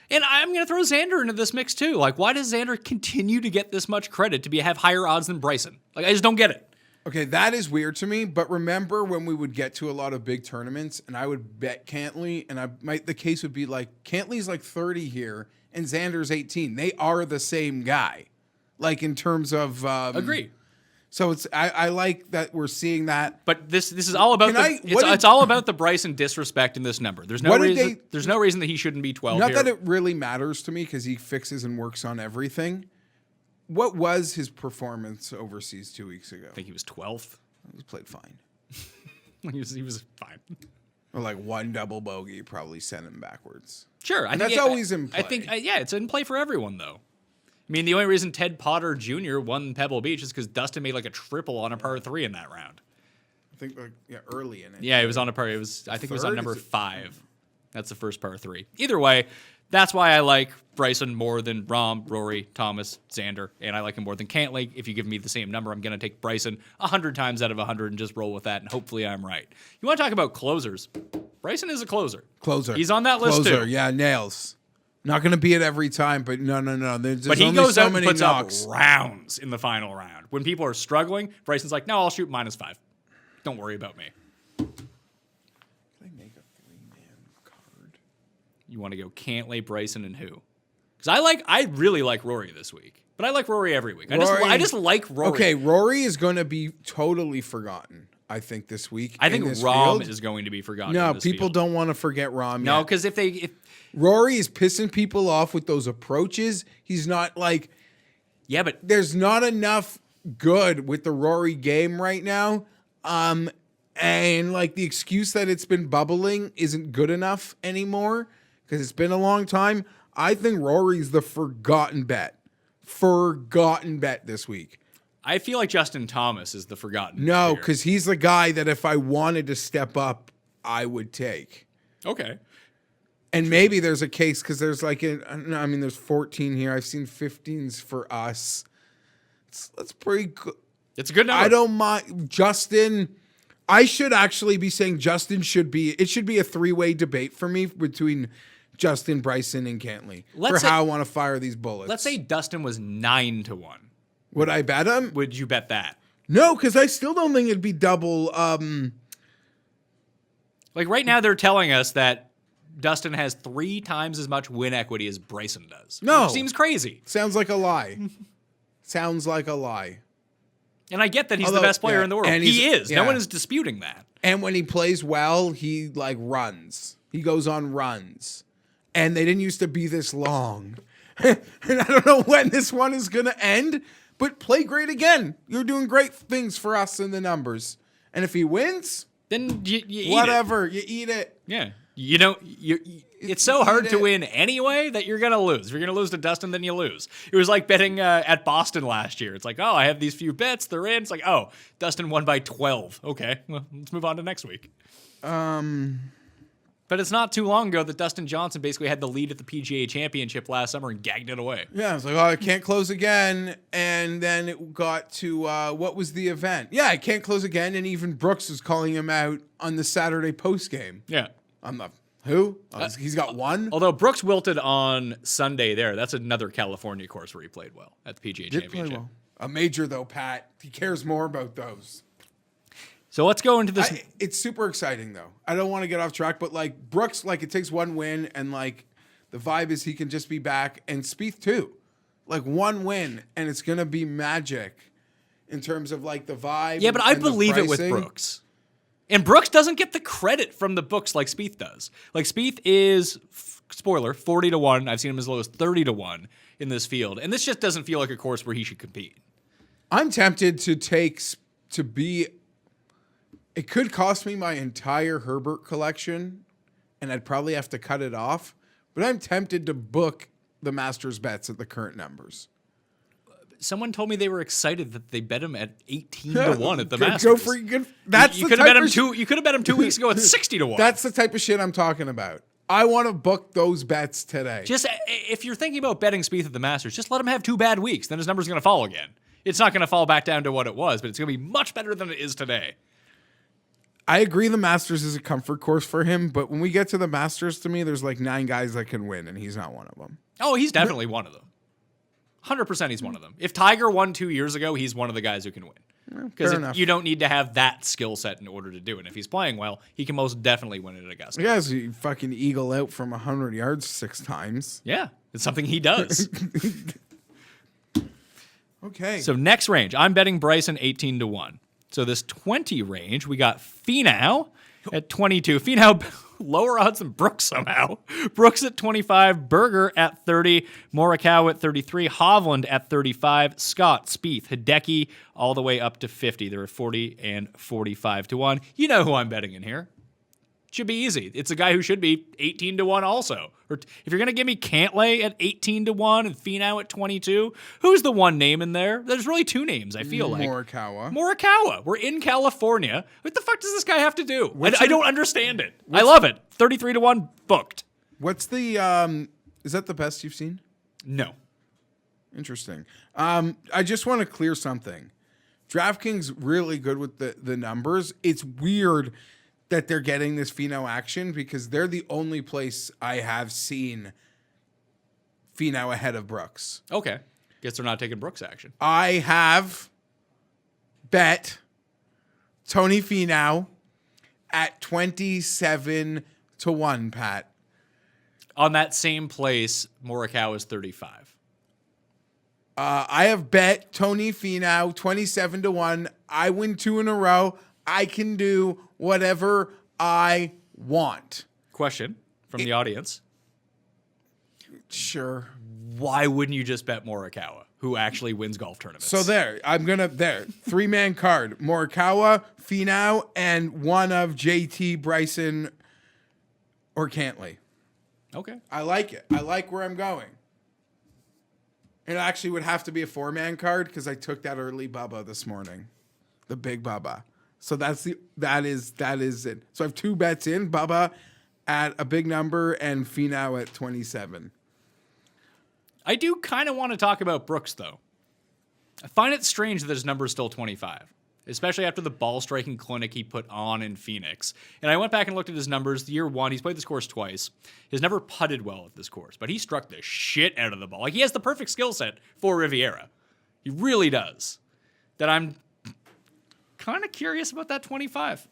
And I'm going to throw Xander into this mix too. Like, why does Xander continue to get this much credit to have higher odds than Bryson? Like, I just don't get it. Okay, that is weird to me, but remember when we would get to a lot of big tournaments and I would bet Cantlay, and the case would be like, Cantlay's like 30 here and Xander's 18. They are the same guy, like in terms of... Agree. So I like that we're seeing that. But this is all about it's all about the Bryson disrespect in this number. There's no reason that he shouldn't be 12 Not here. that it really matters to me because he fixes and works on everything. What was his performance overseas 2 weeks ago? I think he was 12th. He played fine. he was fine. Or like one double bogey probably sent him backwards. Sure. That's always in play. I think, it's in play for everyone, though. I mean, the only reason Ted Potter Jr. won Pebble Beach is because Dustin made like a triple on a par 3 in that round. I think early in it. Yeah, it was on a par. I think it was on number 5. That's the first par 3. Either way, that's why I like Bryson more than Rahm, Rory, Thomas, Xander, and I like him more than Cantlay. If you give me the same number, I'm going to take Bryson 100 times out of 100 and just roll with that, and hopefully I'm right. You want to talk about closers? Bryson is a closer. He's on that list too. Yeah, nails. Not going to be it every time, but no. But he goes out and puts up rounds in the final round. When people are struggling, Bryson's like, no, I'll shoot -5. Don't worry about me. You want to go Cantlay, Bryson, and who? Because I really like Rory this week. But I like Rory every week. I just like Rory. Okay, Rory is going to be totally forgotten, I think, this week. I think Rahm is going to be forgotten. No, in this people field. don't want to forget Rahm. No, because if Rory is pissing people off with those approaches, he's not like. Yeah, but there's not enough good with the Rory game right now. And like the excuse that it's been bubbling isn't good enough anymore. Because it's been a long time. I think Rory's the forgotten bet. This week. I feel like Justin Thomas is the forgotten. No, because he's the guy that if I wanted to step up, I would take. Okay. And maybe there's a case because there's there's 14 here. I've seen 15s for us. That's pretty good. It's a good number. I don't mind. Justin, I should actually be saying Justin should be. It should be a 3-way debate for me between Justin, Bryson, and Cantley for how I want to fire these bullets. Let's say Dustin was 9-1. Would I bet him? Would you bet that? No, because I still don't think it'd be double. Like right now, they're telling us that Dustin has 3 times as much win equity as Bryson does. No. Which seems crazy. Sounds like a lie. Sounds like a lie. And I get that he's the best player in the world. and He is. No yeah. one is disputing that. And when he plays well, he like runs. He goes on runs. And they didn't used to be this long. And I don't know when this one is going to end, but play great again. You're doing great things for us in the numbers. And if he wins, Then you eat whatever, you eat it. Yeah. You don't. It's so hard to win anyway that you're going to lose. If you're going to lose to Dustin, then you lose. It was like betting at Boston last year. It's like, oh, I have these few bets. They're in. It's like, oh, Dustin won by 12. Okay, well, let's move on to next week. But it's not too long ago that Dustin Johnson basically had the lead at the PGA Championship last summer and gagged it away. Yeah, I was like, oh, I can't close again. And then it got to, what was the event? Yeah, I can't close again. And even Brooks was calling him out on the Saturday postgame. Yeah. I'm not, who? Oh, he's got one? Although Brooks wilted on Sunday there. That's another California course where he played well at the PGA Did Championship. play well. A major, though, Pat. He cares more about those. So let's go into this. It's super exciting, though. I don't want to get off track, but, like, Brooks, like, it takes one win, and, like, the vibe is he can just be back. And Spieth, too. Like, one win, and it's going to be magic in terms of, like, the vibe. Yeah, but I and the believe it with pricing. Brooks. And Brooks doesn't get the credit from the books like Spieth does. Like, Spieth is, spoiler, 40-1. I've seen him as low as 30-1 in this field. And this just doesn't feel like a course where he should compete. I'm tempted to be. It could cost me my entire Herbert collection, and I'd probably have to cut it off. But I'm tempted to book the Masters bets at the current numbers. Someone told me they were excited that they bet him at 18-1 at the Masters. Go for good. That's you the could have type bet him of 2. You could have bet him 2 weeks ago at 60-1. That's the type of shit I'm talking about. I want to book those bets today. Just if you're thinking about betting Spieth at the Masters, just let him have 2 bad weeks. Then his number's going to fall again. It's not going to fall back down to what it was, but it's going to be much better than it is today. I agree the Masters is a comfort course for him, but when we get to the Masters, to me, there's like 9 guys that can win, and he's not one of them. Oh, he's definitely one of them. 100% he's one of them. If Tiger won 2 years ago, he's one of the guys who can win. Because you don't need to have that skill set in order to do it. And if he's playing well, he can most definitely win at Augusta. Yeah, so you fucking eagle out from 100 yards 6 times. Yeah, it's something he does. Okay. So next range, I'm betting Bryson 18-1. So this 20 range, we got Finau at 22. Finau lower odds than Brooks somehow. Brooks at 25, Berger at 30, Morikawa at 33, Hovland at 35, Scott, Spieth, Hideki all the way up to 50. There are 40 and 45-1. You know who I'm betting in here. Should be easy. It's a guy who should be 18-1 also. Or if you're going to give me Cantlay at 18-1 and Finau at 22, who's the one name in there? There's really 2 names, I feel like. Morikawa. We're in California. What the fuck does this guy have to do? I don't understand it. I love it. 33-1 booked. What's the is that the best you've seen? No. Interesting. I just want to clear something. DraftKings really good with the numbers. It's weird that they're getting this Finau action because they're the only place I have seen Finau ahead of Brooks. Okay. Guess they're not taking Brooks action. I have bet Tony Finau at 27-1, Pat. On that same place, Morikawa is 35. I have bet Tony Finau 27-1. I win 2 in a row. I can do whatever I want. Question from the audience. Sure. Why wouldn't you just bet Morikawa, who actually wins golf tournaments? So there, 3-man card. Morikawa, Finau, and one of JT, Bryson, or Cantlay. Okay. I like it. I like where I'm going. It actually would have to be a 4-man card because I took that early Bubba this morning. The big Bubba. So that is it. So I have 2 bets in, Bubba at a big number and Finau at 27. I do kind of want to talk about Brooks, though. I find it strange that his number is still 25. especially after the ball striking clinic he put on in Phoenix. And I went back and looked at his numbers. Year one, he's played this course twice. He's never putted well at this course, but he struck the shit out of the ball. Like, he has the perfect skill set for Riviera. He really does. That I'm kind of curious about that 25.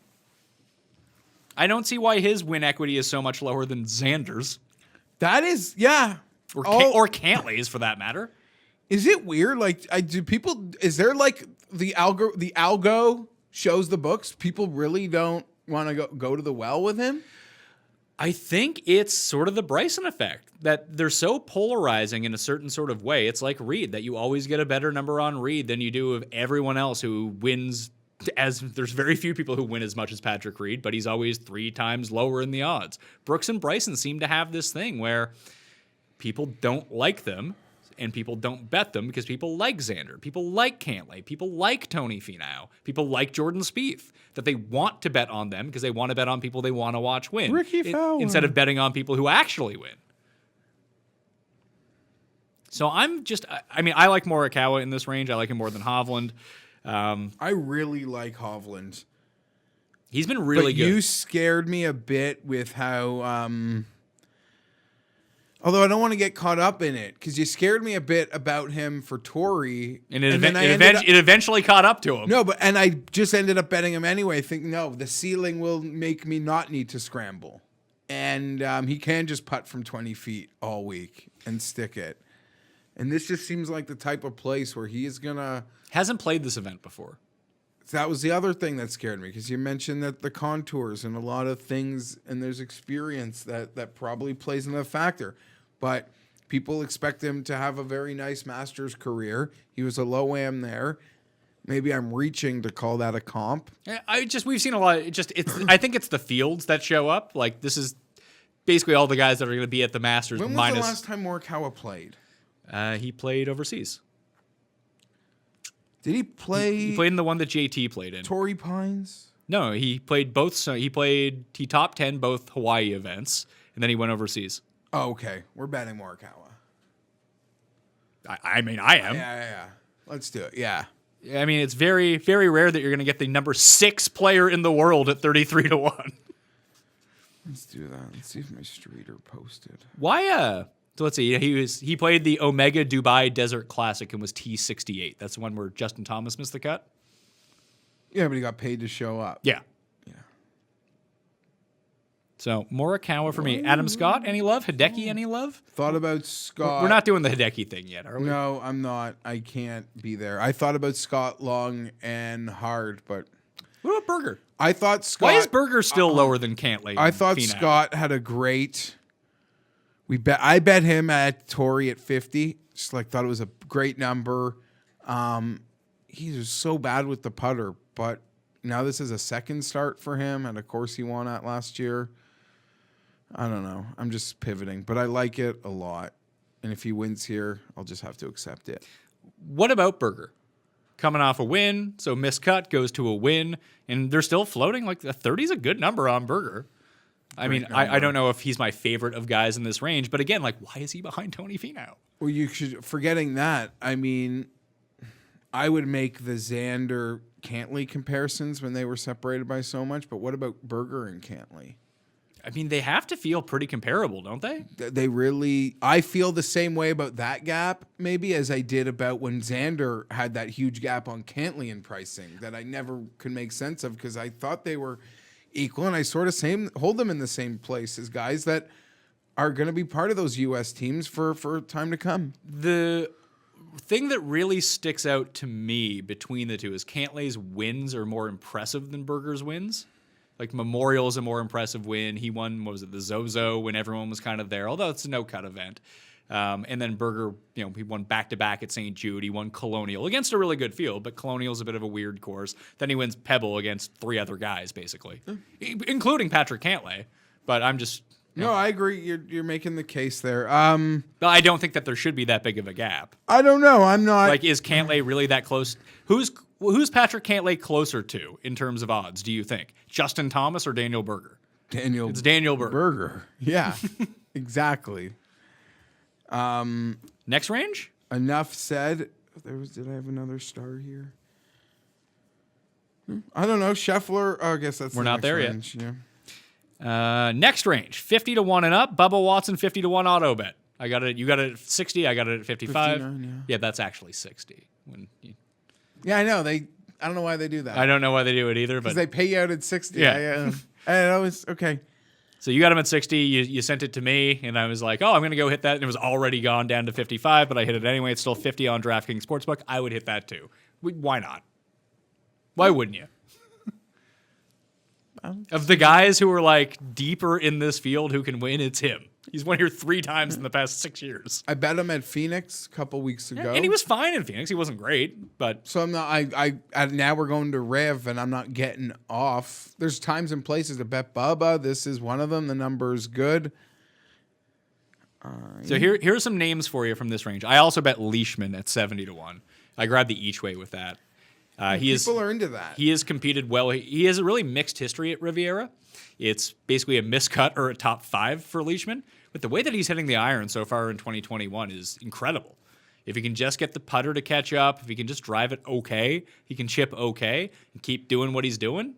I don't see why his win equity is so much lower than Xander's. That is, yeah. Or Cantley's, for that matter. Is it weird? Like, is there like the algo shows the books? People really don't want to go to the well with him? I think it's sort of the Bryson effect, that they're so polarizing in a certain sort of way. It's like Reed, that you always get a better number on Reed than you do of everyone else who wins. As there's very few people who win as much as Patrick Reed, but he's always 3 times lower in the odds. Brooks and Bryson seem to have this thing where people don't like them and people don't bet them because people like Xander, people like Cantlay, people like Tony Finau, people like Jordan Spieth, that they want to bet on them because they want to bet on people they want to watch win. Ricky Fowler. Instead of betting on people who actually win. So I like Morikawa in this range. I like him more than Hovland. I really like Hovland. He's been really good. You scared me a bit with how, although I don't want to get caught up in it, because you scared me a bit about him for Torrey. And it eventually caught up to him. No, and I just ended up betting him anyway, thinking, no, the ceiling will make me not need to scramble. And he can just putt from 20 feet all week and stick it. And this just seems like the type of place where he is going to... Hasn't played this event before. That was the other thing that scared me, because you mentioned that the contours and a lot of things, and there's experience that probably plays into a factor. But people expect him to have a very nice Masters career. He was a low am there. Maybe I'm reaching to call that a comp. We've seen a lot. I think it's the fields that show up. Like, this is basically all the guys that are going to be at the Masters. When was the last time Morikawa played? He played overseas. Did he play? He played in the one that JT played in. Torrey Pines? No, he played both. So he top 10 both Hawaii events, and then he went overseas. Oh, okay. We're betting Morikawa. I am. Yeah. Let's do it. Yeah. I mean, it's very, very rare that you're going to get the number 6 player in the world at 33-1. Let's do that. Let's see if my streeter posted. Why? So let's see. He played the Omega Dubai Desert Classic and was T68. That's the one where Justin Thomas missed the cut. Yeah, but he got paid to show up. Yeah. So Morikawa for me. Adam Scott, any love? Hideki, any love? Thought about Scott. We're not doing the Hideki thing yet, are we? No, I'm not. I can't be there. I thought about Scott long and hard, but what about Berger? I thought Scott. Why is Berger still lower than Cantlay? I thought Finau? Scott had a great. I bet him at Torrey at 50. Just thought it was a great number. He was so bad with the putter, but now this is a second start for him at a course he won at last year. I don't know. I'm just pivoting, but I like it a lot. And if he wins here, I'll just have to accept it. What about Berger? Coming off a win, so miscut goes to a win, and they're still floating. Like, a 30 is a good number on Berger. I mean, I don't know if he's my favorite of guys in this range, but again, why is he behind Tony Finau? Well, forgetting that, I mean, I would make the Xander Cantlay comparisons when they were separated by so much, but what about Berger and Cantlay? I mean, they have to feel pretty comparable, don't they? They really... I feel the same way about that gap, maybe, as I did about when Xander had that huge gap on Cantlay in pricing that I never could make sense of because I thought they were equal, and I sort of hold them in the same place as guys that are going to be part of those U.S. teams for time to come. The thing that really sticks out to me between the two is Cantlay's wins are more impressive than Berger's wins. Like, Memorial is a more impressive win. He won, what was it, the Zozo when everyone was kind of there, although it's a no-cut event. And then Berger, he won back-to-back at St. Jude. He won Colonial against a really good field, but Colonial's a bit of a weird course. Then he wins Pebble against 3 other guys, basically, including Patrick Cantlay. But I'm just... No, I agree. You're making the case there. But I don't think that there should be that big of a gap. I don't know. I'm not... Is Cantlay really that close? Who's Patrick Cantlay closer to in terms of odds, do you think? Justin Thomas or Daniel Berger? It's Daniel Berger. Yeah, exactly. Next range? Enough said. Did I have another star here? I don't know. Scheffler, I guess that's We're the not next there yet. range. Yeah. Next range, 50 to 1 and up. Bubba Watson, 50 to 1 auto bet. I got it. You got it at 60. I got it at 55. 59, Yeah, that's actually 60. Yeah, I know. I don't know why they do that. I don't know why they do it either, but Because they pay you out at 60. Yeah. I always, okay. so you got him at 60. You sent it to me, and I was like, oh, I'm going to go hit that. And it was already gone down to 55, but I hit it anyway. It's still 50 on DraftKings Sportsbook. I would hit that too. Why not? Why wouldn't you? Of the guys who are like deeper in this field who can win, it's him. He's won here 3 times in the past 6 years. I bet him at Phoenix a couple weeks ago. And he was fine in Phoenix. He wasn't great, but So I'm not. Now we're going to Rev, and I'm not getting off. There's times and places to bet Bubba. This is one of them. The number is good. so here's some names for you from this range. I also bet Leishman at 70 to 1. I grabbed the each way with that. People are into that. He has competed well. He has a really mixed history at Riviera. It's basically a miscut or a top 5 for Leishman. But the way that he's hitting the iron so far in 2021 is incredible. If he can just get the putter to catch up, if he can just drive it okay, he can chip okay, and keep doing what he's doing,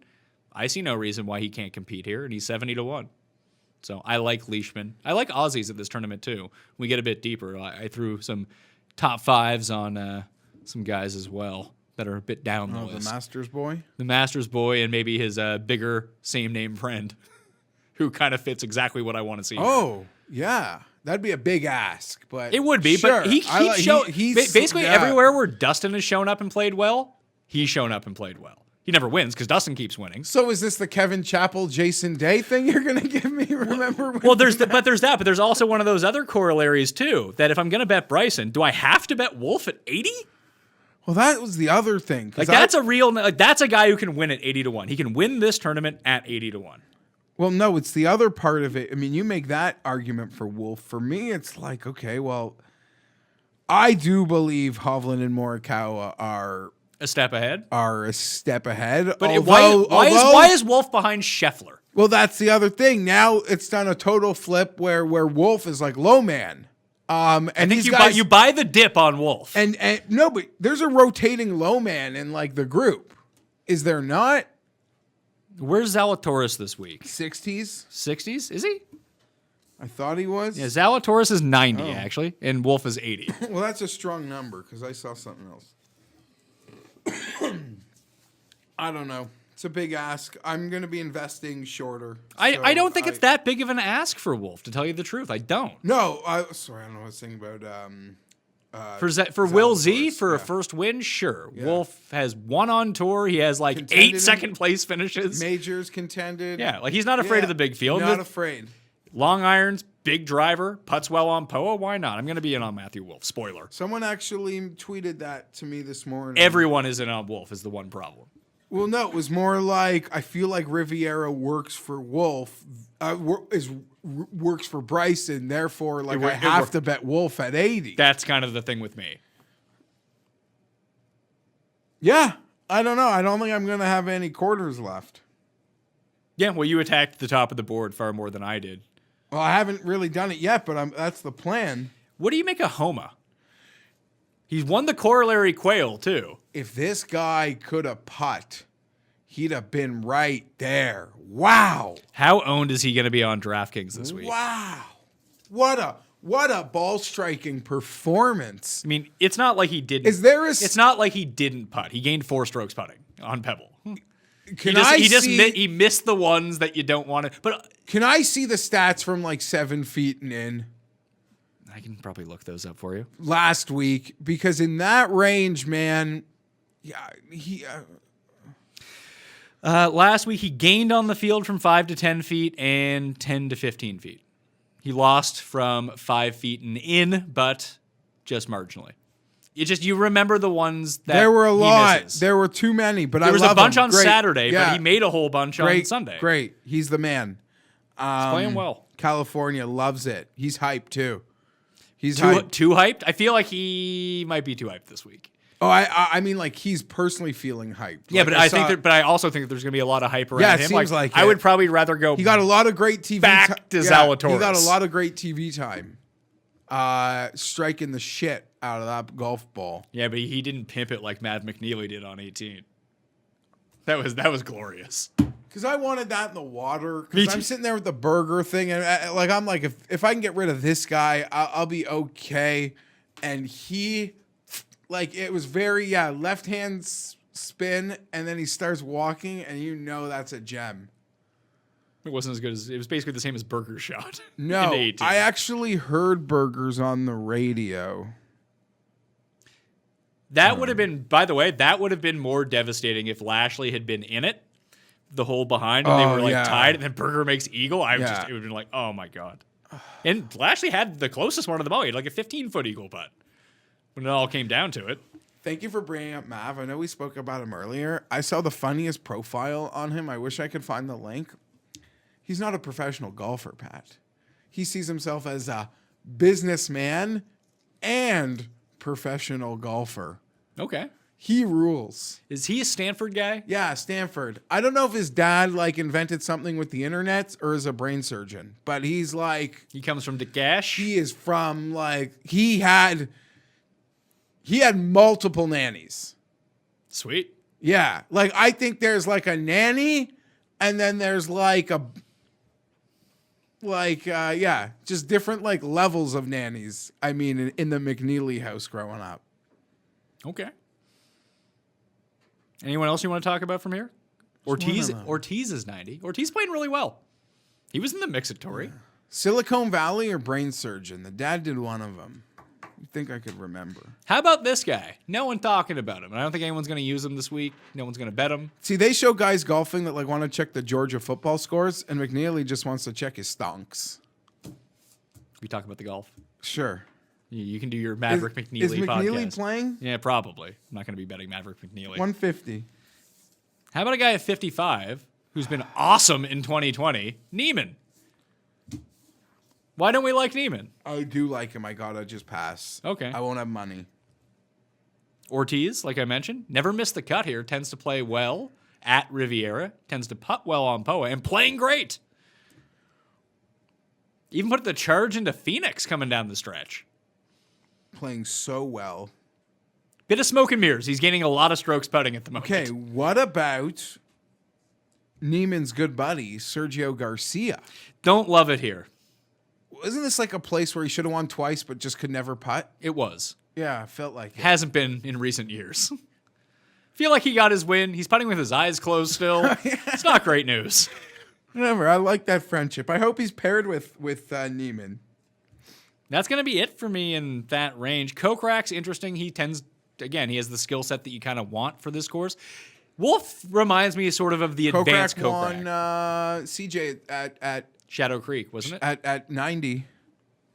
I see no reason why he can't compete here, and he's 70 to 1. So I like Leishman. I like Aussies at this tournament too. When we get a bit deeper, I threw some top 5s on some guys as well that are a bit down the list. The Masters boy. The Masters boy and maybe his bigger same-name friend who kind of fits exactly what I want to see. Oh, yeah. That'd be a big ask, but It would be, sure. but he keeps showing. Basically, yeah. everywhere where Dustin has shown up and played well, he's shown up and played well. He never wins because Dustin keeps winning. So is this the Kevin Chappell, Jason Day thing you're going to give me? Remember? Well, there's that, but there's also one of those other corollaries too. That if I'm going to bet Bryson, do I have to bet Wolf at 80? Well, that was the other thing. Like that's a guy who can win at 80 to 1. He can win this tournament at 80 to 1. Well, no, it's the other part of it. I mean, you make that argument for Wolf. For me, it's like, okay, well, I do believe Hovland and Morikawa are A step ahead. a step ahead. But why is Wolf behind Scheffler? Well, that's the other thing. Now it's done a total flip where Wolf is like low man. And I think these you buy the dip on Wolf. and no, but there's a rotating low man in like the group. Is there not? Where's Zalatoris this week? 60s? 60s? Is he? I thought he was. Yeah, Zalatoris is 90 actually, and Wolf is 80. Well, that's a strong number because I saw something else. I don't know. It's a big ask. I'm going to be investing shorter. I don't think it's that big of an ask for Wolf, to tell you the truth. I don't. No, sorry, I don't know what I was thinking about. For Will Z, Zalatoris, for a yeah. first win, sure. Yeah. Wolf has one on tour. He has like Contended 8 in second-place finishes. Majors contended. Yeah, like he's not afraid Yeah, of the big field. Not afraid. Long irons, big driver, putts well on POA. Why not? I'm going to be in on Matthew Wolf. Spoiler. Someone actually tweeted that to me this morning. Everyone is in on Wolf is the one problem. Well, no, it was more like I feel like Riviera works for Wolf, works for Bryson. Therefore, like I have to bet Wolf at 80. That's kind of the thing with me. Yeah, I don't know. I don't think I'm going to have any quarters left. Yeah, well, you attacked the top of the board far more than I did. Well, I haven't really done it yet, but that's the plan. What do you make of Homa? He's won the corollary quail, too. If this guy could have putt, he'd have been right there. Wow. How owned is he going to be on DraftKings this week? Wow. What a ball striking performance. I mean, it's not like he didn't. It's not like he didn't putt. He gained 4 strokes putting on Pebble. He missed the ones that you don't want to. But can I see the stats from like 7 feet and in? I can probably look those up for you. Last week, because in that range, man, yeah, he. Last week he gained on the field from 5 to 10 feet and 10 to 15 feet. He lost from 5 feet and in, but just marginally. You remember the ones that there were a lot. Misses. There were too many, but there was a bunch on Great. Saturday, yeah. but he made a whole bunch on Sunday. Great, he's the man. He's playing well. California loves it. He's hyped too. He's too hyped. I feel like he might be too hyped this week. Oh, I mean, like he's personally feeling hyped. Yeah, like but I also think that there's going to be a lot of hype around him. It seems like I would probably rather go. He got a lot of great TV back to Zalatoris. He got a lot of great TV time. Striking the shit out of that golf ball. Yeah, but he didn't pimp it like Matt McNeely did on 18. That was glorious. Because I wanted that in the water. Me Because too. I'm sitting there with the burger thing, and I'm like, if I can get rid of this guy, I'll be okay. And he, like, it was very left hand spin, and then he starts walking, and you know that's a gem. It wasn't as good as it was. Basically the same as Burger Shot. No, in 18. I actually heard Burgers on the radio. That would have been, by the way, that would have been more devastating if Lashley had been in it, the hole behind, and they were like tied, and then Burger makes eagle. It would have been like, oh my God. And Lashley had the closest one of them all. He had like a 15-foot eagle putt when it all came down to it. Thank you for bringing up Mav. I know we spoke about him earlier. I saw the funniest profile on him. I wish I could find the link. He's not a professional golfer, Pat. He sees himself as a businessman and professional golfer. Okay. He rules. Is he a Stanford guy? Yeah, Stanford. I don't know if his dad like invented something with the internet or is a brain surgeon, but he's like, He comes from DeGash. he is from like he had multiple nannies. Sweet. Yeah, like I think there's like a nanny, and then there's like just different like levels of nannies. I mean, in the McNeely house growing up. Okay. Anyone else you want to talk about from here? Ortiz is 90. Ortiz playing really well. He was in the mix at Torrey. Silicon Valley or brain surgeon? The dad did one of them. You think I could remember? How about this guy? No one talking about him. I don't think anyone's going to use him this week. No one's going to bet him. See, they show guys golfing that like want to check the Georgia football scores, and McNeely just wants to check his stonks. We talk about the golf. Sure. You can do your Maverick McNeely Is McNeely podcast. playing? Yeah, probably. I'm not going to be betting Maverick McNeely. 150. How about a guy at 55 who's been awesome in 2020? Neiman. Why don't we like Neiman? I do like him. I gotta just pass. Okay. I won't have money. Ortiz, like I mentioned, never missed the cut here. Tends to play well at Riviera. Tends to putt well on POA. And playing great. Even put the charge into Phoenix coming down the stretch. Playing so well. Bit of smoke and mirrors. He's gaining a lot of strokes putting at the moment. Okay, what about Neiman's good buddy, Sergio Garcia? Don't love it here. Isn't this like a place where he should have won twice but just could never putt? It was. Yeah, felt like it. Hasn't been in recent years. Feel like he got his win. He's putting with his eyes closed still. It's not great news. Whatever, I like that friendship. I hope he's paired with Neiman. That's going to be it for me in that range. Kokrak's interesting. He tends, again, he has the skill set that you kind of want for this course. Wolf reminds me sort of the advanced Kokrak won Kokrak. CJ at Shadow Creek, wasn't it? at 90.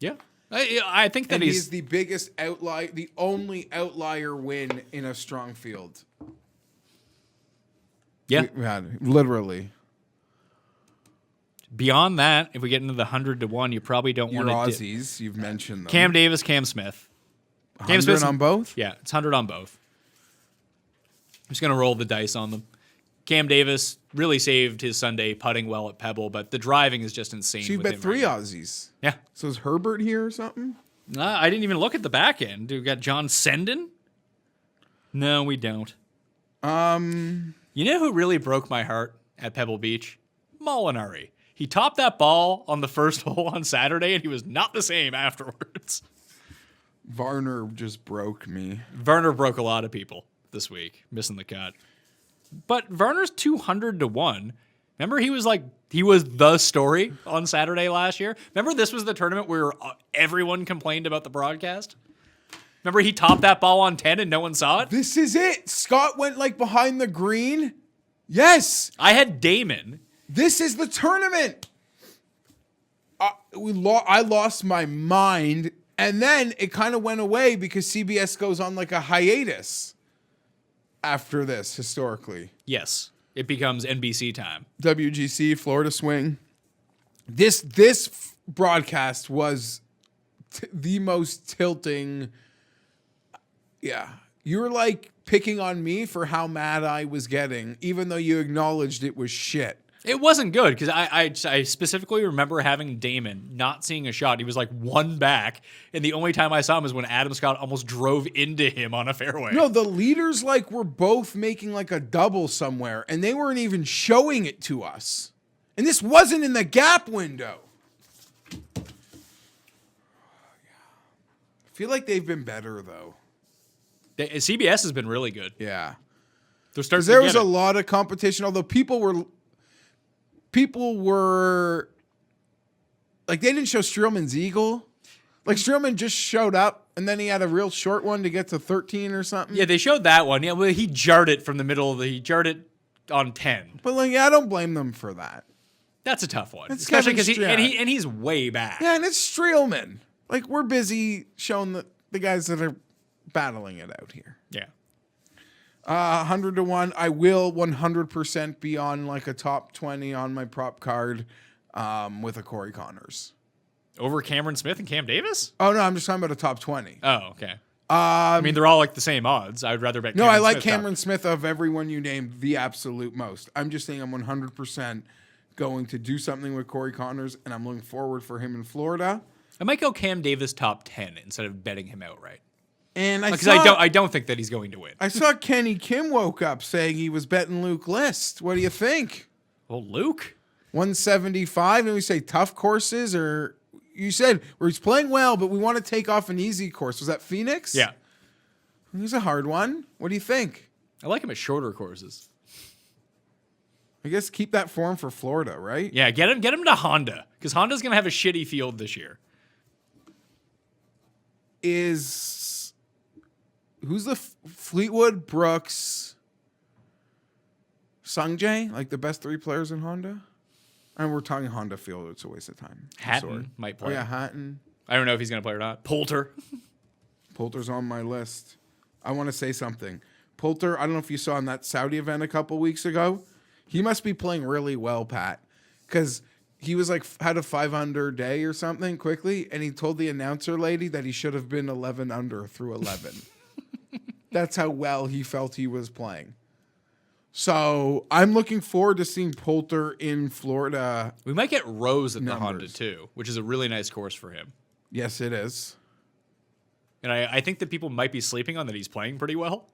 Yeah. I think that And he's he's the biggest outlier, the only outlier win in a strong field. yeah. Literally. Beyond that, if we get into the 100-1, you probably don't Your want to. Aussies, you've mentioned them. Cam Davis, Cam Smith. 100 on both? Yeah, it's 100 on both. I'm just going to roll the dice on them. Cam Davis really saved his Sunday putting well at Pebble, but the driving is just insane. So you with bet him 3 right now. Aussies. Yeah. So is Herbert here or something? I didn't even look at the back end. Do we got John Senden? No, we don't. You know who really broke my heart at Pebble Beach? Molinari. He topped that ball on the first hole on Saturday, and he was not the same afterwards. Varner just broke me. Werner broke a lot of people this week, missing the cut. But Werner's 200-1. Remember, he was the story on Saturday last year. Remember, this was the tournament where everyone complained about the broadcast. Remember, he topped that ball on 10 and no one saw it. This is it. Scott went like behind the green. Yes. I had Damon. This is the tournament. I lost my mind, and then it kind of went away because CBS goes on like a hiatus after this historically. Yes, it becomes NBC time. WGC, Florida Swing. This broadcast was the most tilting. Yeah. You were like picking on me for how mad I was getting, even though you acknowledged it was shit. It wasn't good because I specifically remember having Damon not seeing a shot. He was like one back, and the only time I saw him was when Adam Scott almost drove into him on a fairway. No, the leaders like were both making like a double somewhere, and they weren't even showing it to us. And this wasn't in the gap window. I feel like they've been better though. CBS has been really good. Yeah. They're starting. There to was get a it. lot of competition, although people were like, they didn't show Streelman's eagle. Like Streelman just showed up and then he had a real short one to get to 13 or something. Yeah, they showed that one. Yeah, well, he jarred it from the middle of he jarred it on 10. But like, yeah, I don't blame them for that. That's a tough one. It's Especially Kevin because Stra- he's way back. Yeah, and it's Streelman. Like, we're busy showing the guys that are battling it out here. Yeah. 100 to 1. I will 100% be on like a top 20 on my prop card with a Corey Connors. Over Cameron Smith and Cam Davis? Oh, no, I'm just talking about a top 20. Oh, okay. I mean, they're all like the same odds. I would rather bet No, Cameron I like Smith Cameron Smith of everyone you named the absolute most. I'm just saying I'm 100% going to do something with Corey Connors, and I'm looking forward for him in Florida. I might go Cam Davis top 10 instead of betting him outright. And Because I don't think that he's going to win. I saw Kenny Kim woke up saying he was betting Luke List. What do you think? Well, Luke? 175, and we say tough courses, or you said where he's playing well, but we want to take off an easy course. Was that Phoenix? Yeah. He's a hard one. What do you think? I like him at shorter courses. I guess keep that form for Florida, right? Yeah, get him to Honda because Honda's going to have a shitty field this year. Who's the Fleetwood, Brooks, Sungjae, like the best three players in Honda? And we're talking Honda field. It's a waste of time. Hatton might play. Oh, yeah, Hatton. I don't know if he's going to play or not. Poulter. Poulter's on my list. I want to say something. Poulter, I don't know if you saw in that Saudi event a couple weeks ago. He must be playing really well, Pat, because he was like had a 5-under day or something quickly, and he told the announcer lady that he should have been 11 under through 11. That's how well he felt he was playing. So I'm looking forward to seeing Poulter in Florida. We might get Rose at the Honda Numbers. too, which is a really nice course for him. Yes, it is. And I think that people might be sleeping on that he's playing pretty well.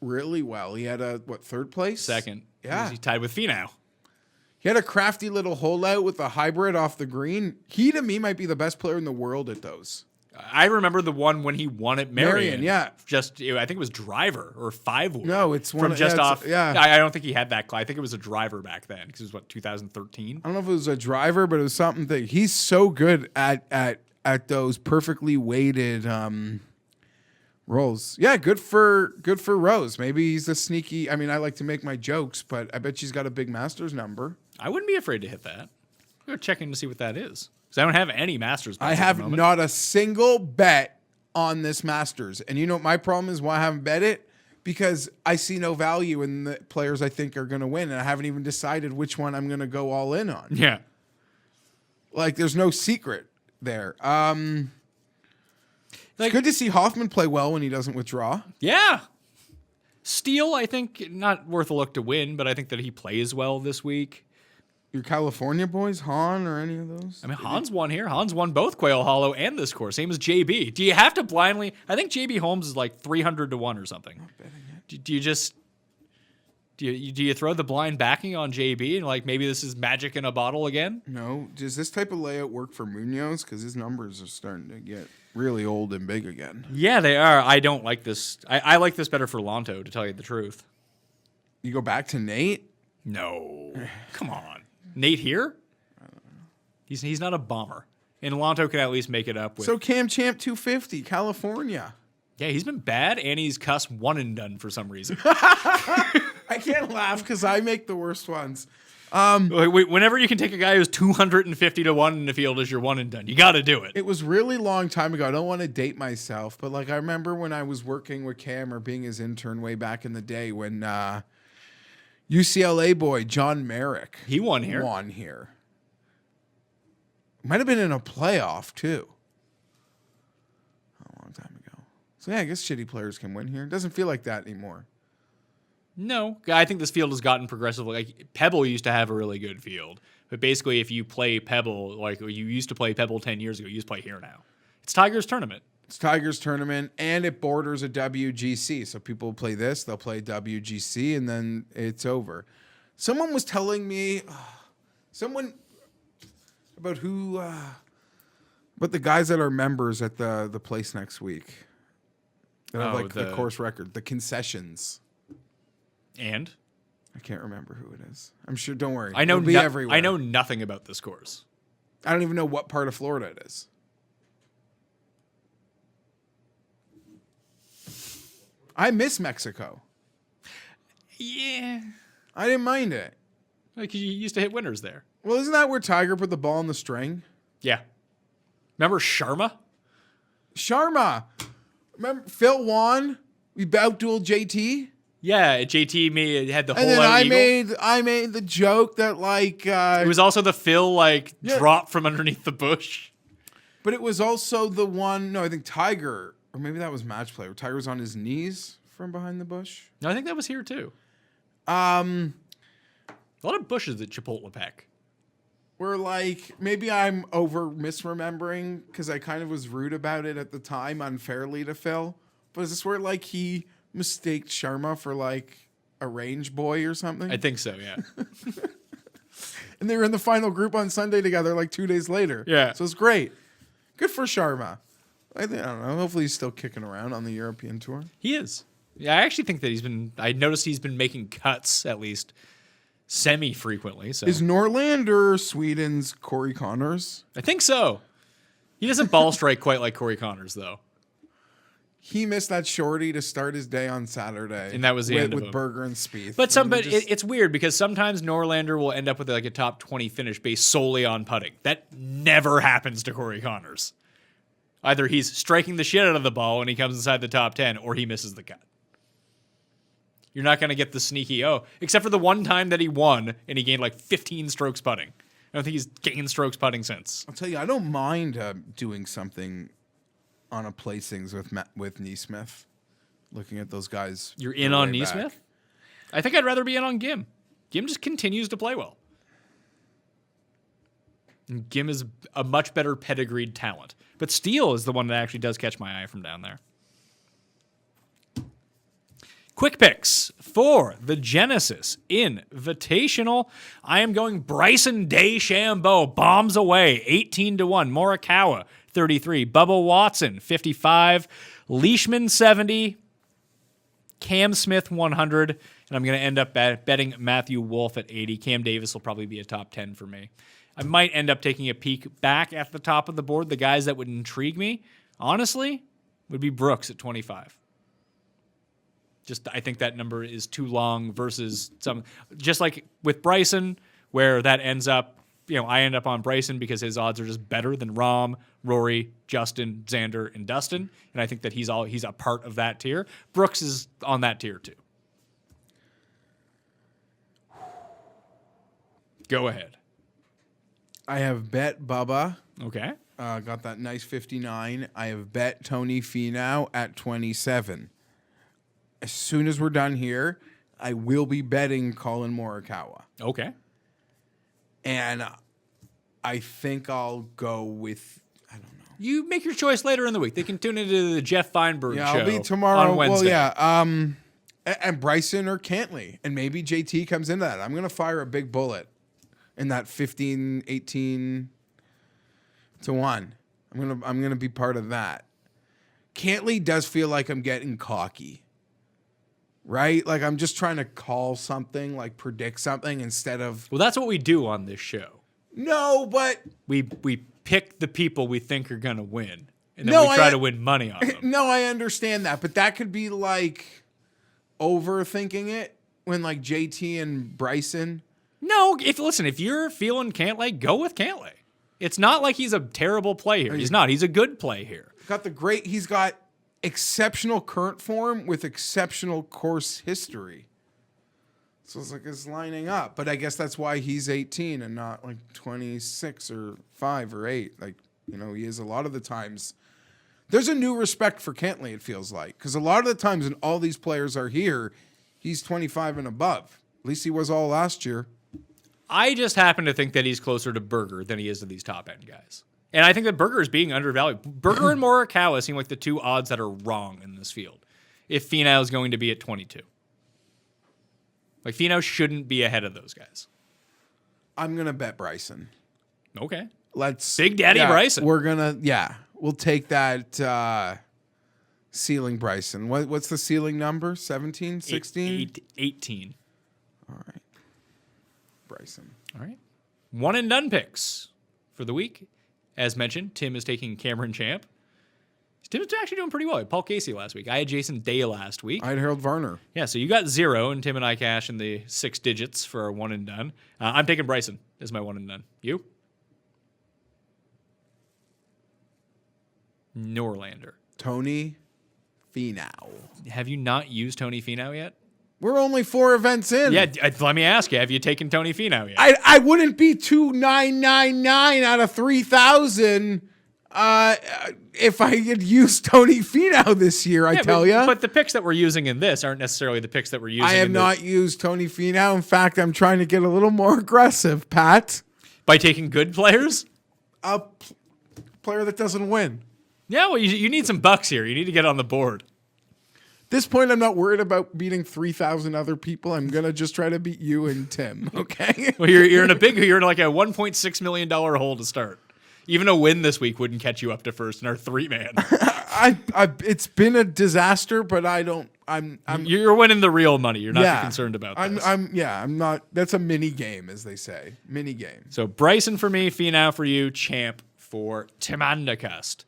Really well. He had a, third place? Second. Yeah. He's tied with Finau. He had a crafty little holdout with a hybrid off the green. He, to me, might be the best player in the world at those. I remember the one when he won at Marion. Yeah. Just, I think it was driver or 5-wood. No, it's one from just off. Yeah. I don't think he had that. I think it was a driver back then because it was 2013. I don't know if it was a driver, but it was something that he's so good at those perfectly weighted rolls. Yeah, good for Rose. Maybe he's a sneaky. I mean, I like to make my jokes, but I bet she's got a big Masters number. I wouldn't be afraid to hit that. Go check in to see what that is because I don't have any Masters. I bets at have the moment. not a single bet on this Masters, and you know what my problem is? Why I haven't bet it? Because I see no value in the players I think are going to win, and I haven't even decided which one I'm going to go all in on. Yeah. Like, there's no secret there. It's good to see Hoffman play well when he doesn't withdraw. Yeah. Steele, I think, not worth a look to win, but I think that he plays well this week. Your California boys, Hahn or any of those? I mean, Hans won here. Hans won both Quail Hollow and this course. Same as JB. Do you have to blindly? I think JB Holmes is like 300 to 1 or something. Do you just do you throw the blind backing on JB and like maybe this is magic in a bottle again? No. Does this type of layout work for Munoz? Because his numbers are starting to get really old and big again. Yeah, they are. I don't like this. I like this better for Lonto, to tell you the truth. You go back to Nate? No. Come on. Nate here? He's not a bomber. And Lonto can at least make it up with. So Cam Champ 250, California. Yeah, he's been bad, and he's cuss one and done for some reason. I can't laugh because I make the worst ones. Whenever you can take a guy who's 250 to 1 in the field as your one and done, you got to do it. It was really long time ago. I don't want to date myself, but like I remember when I was working with Cam or being his intern way back in the day when UCLA boy John Merrick He won here. Might have been in a playoff too. A long time ago. So yeah, I guess shitty players can win here. It doesn't feel like that anymore. No, I think this field has gotten progressively. Like Pebble used to have a really good field, but basically, if you play Pebble, like you used to play Pebble 10 years ago, you just play here now. It's Tiger's tournament. It's Tiger's tournament, and it borders a WGC. So people play this, they'll play WGC, and then it's over. Someone was telling me, about but the guys that are members at the place next week. That have the course record, the concessions. And I can't remember who it is. I'm sure. Don't worry. I know. It'll be everywhere. I know nothing about this course. I don't even know what part of Florida it is. I miss Mexico. Yeah, I didn't mind it. like you used to hit winners there. Well, isn't that where Tiger put the ball in the string? Yeah. Remember Sharma? Sharma. Remember Phil won? We outdueled JT. Yeah, JT had the whole And then out eagle. I made the joke that like It was also the Phil drop from underneath the bush. but it was also the one, no, I think Tiger, or maybe that was match play, where Tiger was on his knees from behind the bush. No, I think that was here too. A lot of bushes at Chapultepec. Where like maybe I'm over misremembering because I kind of was rude about it at the time, unfairly to Phil. But is this where like he mistaked Sharma for like a range boy or something? I think so, yeah. And they were in the final group on Sunday together like 2 days later. Yeah. So it's great. Good for Sharma. I don't know. Hopefully he's still kicking around on the European tour. He is. Yeah, I actually think that I noticed he's been making cuts at least semi-frequently. So Is Norlander Sweden's Corey Connors? I think so. He doesn't ball strike quite like Corey Connors, though. He missed that shorty to start his day on Saturday. And that was the end of with him. Berger and Spieth. But it's weird because sometimes Norlander will end up with like a top 20 finish based solely on putting. That never happens to Corey Connors. Either he's striking the shit out of the ball when he comes inside the top 10, or he misses the cut. You're not going to get the sneaky, except for the one time that he won and he gained like 15 strokes putting. I don't think he's gained strokes putting since. I'll tell you, I don't mind doing something on a placings with Neesmith. Looking at those guys. You're in on Neesmith? I think I'd rather be in on Gim. Gim just continues to play well. And Gim is a much better pedigreed talent. But Steele is the one that actually does catch my eye from down there. Quick picks for the Genesis Invitational. I am going Bryson DeChambeau, bombs away, 18-1. Morikawa, 33. Bubba Watson, 55. Leishman, 70. Cam Smith, 100. And I'm going to end up betting Matthew Wolff at 80. Cam Davis will probably be a top 10 for me. I might end up taking a peek back at the top of the board. The guys that would intrigue me, honestly, would be Brooks at 25. I think that number is too long versus some. Just like with Bryson, where that ends up, I end up on Bryson because his odds are just better than Rahm, Rory, Justin, Xander, and Dustin, and I think that he's a part of that tier. Brooks is on that tier too. Go ahead. I have bet Bubba. Okay. Got that nice 59. I have bet Tony Finau at 27. As soon as we're done here, I will be betting Colin Morikawa. Okay. And I think I'll go with, I don't know. You make your choice later in the week. They can tune into the Geoff Fienberg show. I'll be tomorrow. On Wednesday. Well, yeah. And Bryson or Cantley. And maybe JT comes into that. I'm going to fire a big bullet in that 15, 18 to 1. I'm going to be part of that. Cantley does feel like I'm getting cocky. Right? Like I'm just trying to call something, like predict something instead of. Well, that's what we do on this show. No, but we pick the people we think are going to win, and then we try to win money on them. No, I understand that, but that could be like overthinking it when like JT and Bryson. No, if you're feeling Cantlay, go with Cantlay. It's not like he's a terrible play here. He's not. He's a good play here. He's got exceptional current form with exceptional course history. So it's like it's lining up. But I guess that's why he's 18 and not like 26 or 5 or 8. Like, he is a lot of the times. There's a new respect for Cantley, it feels like. Because a lot of the times when all these players are here, he's 25 and above. At least he was all last year. I just happen to think that he's closer to Berger than he is to these top end guys. And I think that Berger is being undervalued. Berger and Morikawa seem like the two odds that are wrong in this field. If Finau is going to be at 22. Like, Finau shouldn't be ahead of those guys. I'm going to bet Bryson. Okay. Let's Big Daddy Bryson. We'll take that ceiling Bryson. What's the ceiling number? 17, 16? 18. All right. Bryson. All right. One and done picks for the week. As mentioned, Tim is taking Cameron Champ. Tim's actually doing pretty well. I had Paul Casey last week. I had Jason Day last week. I had Harold Varner. Yeah, so you got 0, and Tim and I cash in the 6 digits for our one and done. I'm taking Bryson as my one and done. You? Norlander. Tony Finau. Have you not used Tony Finau yet? We're only 4 events in. Yeah, let me ask you, have you taken Tony Finau yet? I wouldn't be 2,999 out of 3,000 if I had used Tony Finau this year, I tell you. But the picks that we're using in this aren't necessarily the picks that we're using. I have not used Tony Finau. In fact, I'm trying to get a little more aggressive, Pat. By taking good players? A player that doesn't win. Yeah, well, you need some bucks here. You need to get on the board. At this point, I'm not worried about beating 3,000 other people. I'm going to just try to beat you and Tim, okay? Well, you're in like a $1.6 million hole to start. Even a win this week wouldn't catch you up to first in our 3-man. It's been a disaster, but You're winning the real money. You're not too concerned about this. I'm not. That's a mini game, as they say. Mini game. So Bryson for me, Finau for you, Champ for Timanda Cust.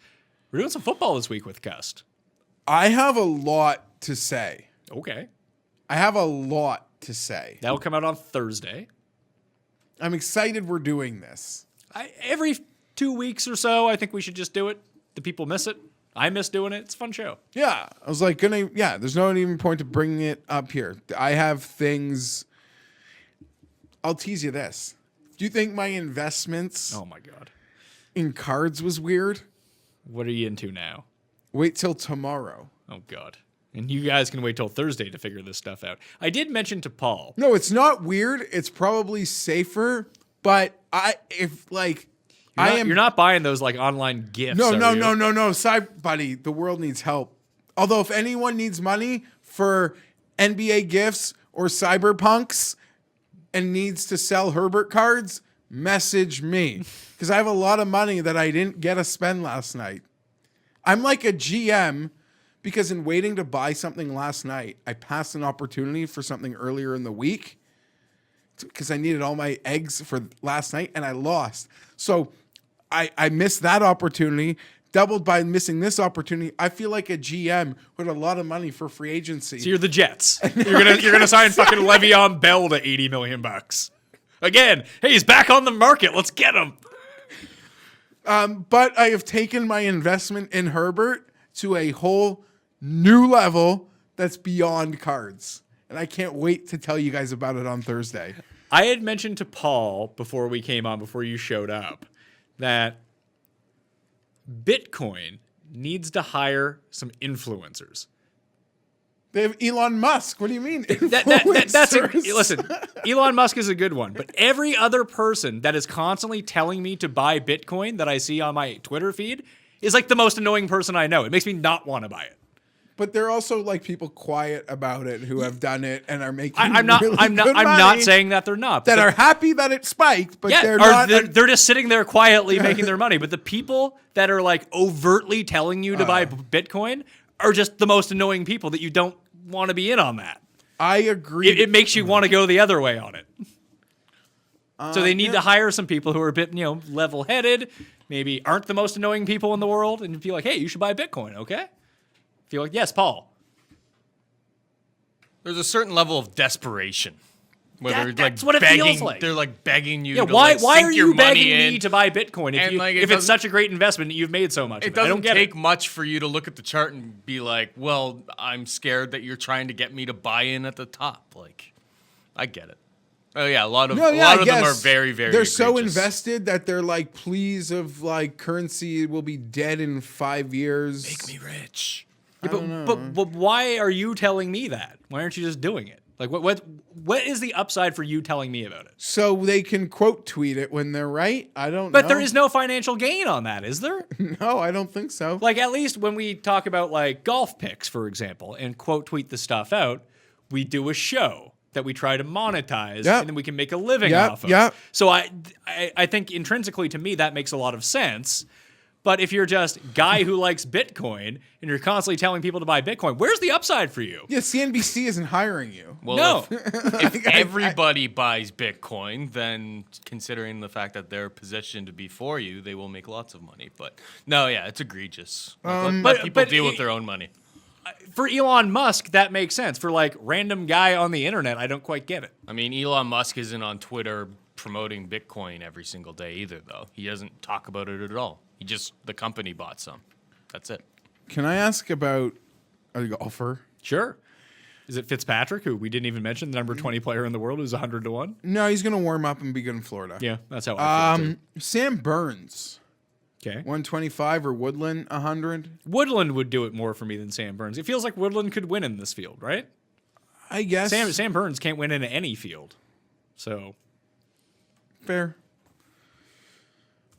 We're doing some football this week with Cust. I have a lot to say. Okay. I have a lot to say. That'll come out on Thursday. I'm excited we're doing this. Every 2 weeks or so, I think we should just do it. The people miss it. I miss doing it. It's a fun show. Yeah. I was like, there's no even point to bringing it up here. I have things. I'll tease you this. Do you think my investments Oh, my God. in cards was weird? What are you into now? Wait till tomorrow. Oh, God. And you guys can wait till Thursday to figure this stuff out. I did mention to Paul. No, it's not weird. It's probably safer, but You're not buying those like online gifts. No. Side buddy, the world needs help. Although if anyone needs money for NBA gifts or cyberpunks and needs to sell Herbert cards, message me. Because I have a lot of money that I didn't get to spend last night. I'm like a GM because in waiting to buy something last night, I passed an opportunity for something earlier in the week because I needed all my eggs for last night and I lost. So I missed that opportunity, doubled by missing this opportunity. I feel like a GM with a lot of money for free agency. So you're the Jets. You're gonna sign fucking Le'Veon Bell to $80 million. Again, hey, he's back on the market. Let's get him. But I have taken my investment in Herbert to a whole new level that's beyond cards. And I can't wait to tell you guys about it on Thursday. I had mentioned to Paul before we came on, before you showed up, that Bitcoin needs to hire some influencers. They have Elon Musk. What do you mean? Listen, Elon Musk is a good one, but every other person that is constantly telling me to buy Bitcoin that I see on my Twitter feed is like the most annoying person I know. It makes me not want to buy it. But they're also like people quiet about it who have done it and are making. I'm not saying that they're not. That are happy that it spiked, but they're just sitting there quietly making their money. But the people that are like overtly telling you to buy Bitcoin are just the most annoying people that you don't want to be in on that. I agree. It makes you want to go the other way on it. So they need to hire some people who are a bit, level-headed, maybe aren't the most annoying people in the world, and feel like, hey, you should buy Bitcoin, okay? Feel like, yes, Paul. There's a certain level of desperation. Where That's they're what it begging, feels like. They're like begging you. Yeah, to why sink are your you begging money me to buy Bitcoin if it's such a great investment and you've made so much? It doesn't take much for you to look at the chart and be like, "Well, I'm scared that you're trying to get me to buy in at the top." Like, I get it. Oh yeah, a lot of them are very, very. They're so invested that they're like, "Please, of like currency will be dead in 5 years. Make me rich." Yeah, but why are you telling me that? Why aren't you just doing it? Like, what is the upside for you telling me about it? So they can quote tweet it when they're right? I don't know. But there is no financial gain on that, is there? No, I don't think so. Like, at least when we talk about, like, golf picks, for example, and quote tweet the stuff out, we do a show that we try to monetize, and then we can make a living off of. Yep. So I think intrinsically to me that makes a lot of sense. But if you're just guy who likes Bitcoin and you're constantly telling people to buy Bitcoin, where's the upside for you? Yeah, CNBC isn't hiring you. Well, No. if everybody buys Bitcoin, then considering the fact that they're positioned before you, they will make lots of money. But no, yeah, it's egregious. Let people deal with their own money. For Elon Musk, that makes sense. For like random guy on the internet, I don't quite get it. I mean, Elon Musk isn't on Twitter promoting Bitcoin every single day either, though. He doesn't talk about it at all. The company bought some. That's it. Can I ask about a golfer? Sure. Is it Fitzpatrick, who we didn't even mention, the number 20 player in the world, who's 100 to 1? No, he's going to warm up and be good in Florida. Yeah, that's how I feel too. Sam Burns, Okay. 125, or Woodland, 100? Woodland would do it more for me than Sam Burns. It feels like Woodland could win in this field, right? I guess. Sam Burns can't win in any field. So. Fair.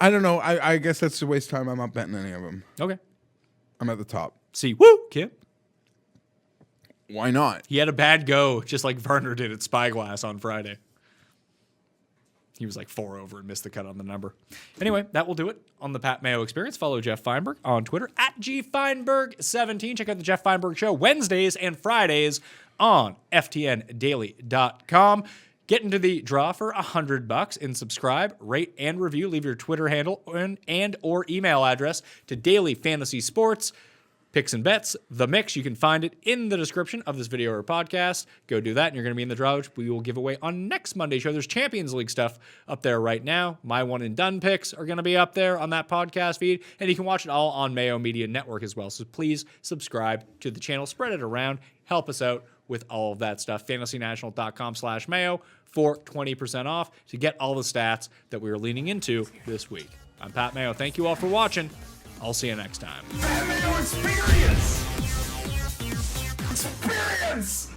I don't know. I guess that's a waste of time. I'm not betting any of them. Okay. I'm at the top. See, woo, Kip. Why not? He had a bad go, just like Varner did at Spyglass on Friday. He was like 4 over and missed the cut on the number. Anyway, that will do it on the Pat Mayo Experience. Follow Geoff Fienberg on Twitter at GFienberg17. Check out the Geoff Fienberg Show Wednesdays and Fridays on FTNDaily.com. Get into the draw for $100 and subscribe, rate, and review. Leave your Twitter handle and or email address to Daily Fantasy Sports. Picks and Bets, The Mix. You can find it in the description of this video or podcast. Go do that, and you're going to be in the draw, which we will give away on next Monday's show. There's Champions League stuff up there right now. My one and done picks are going to be up there on that podcast feed, and you can watch it all on Mayo Media Network as well. So please subscribe to the channel. Spread it around. Help us out with all of that stuff. FantasyNational.com/Mayo for 20% off to get all the stats that we are leaning into this week. I'm Pat Mayo. Thank you all for watching. I'll see you next time. Mayo Experience! Experience!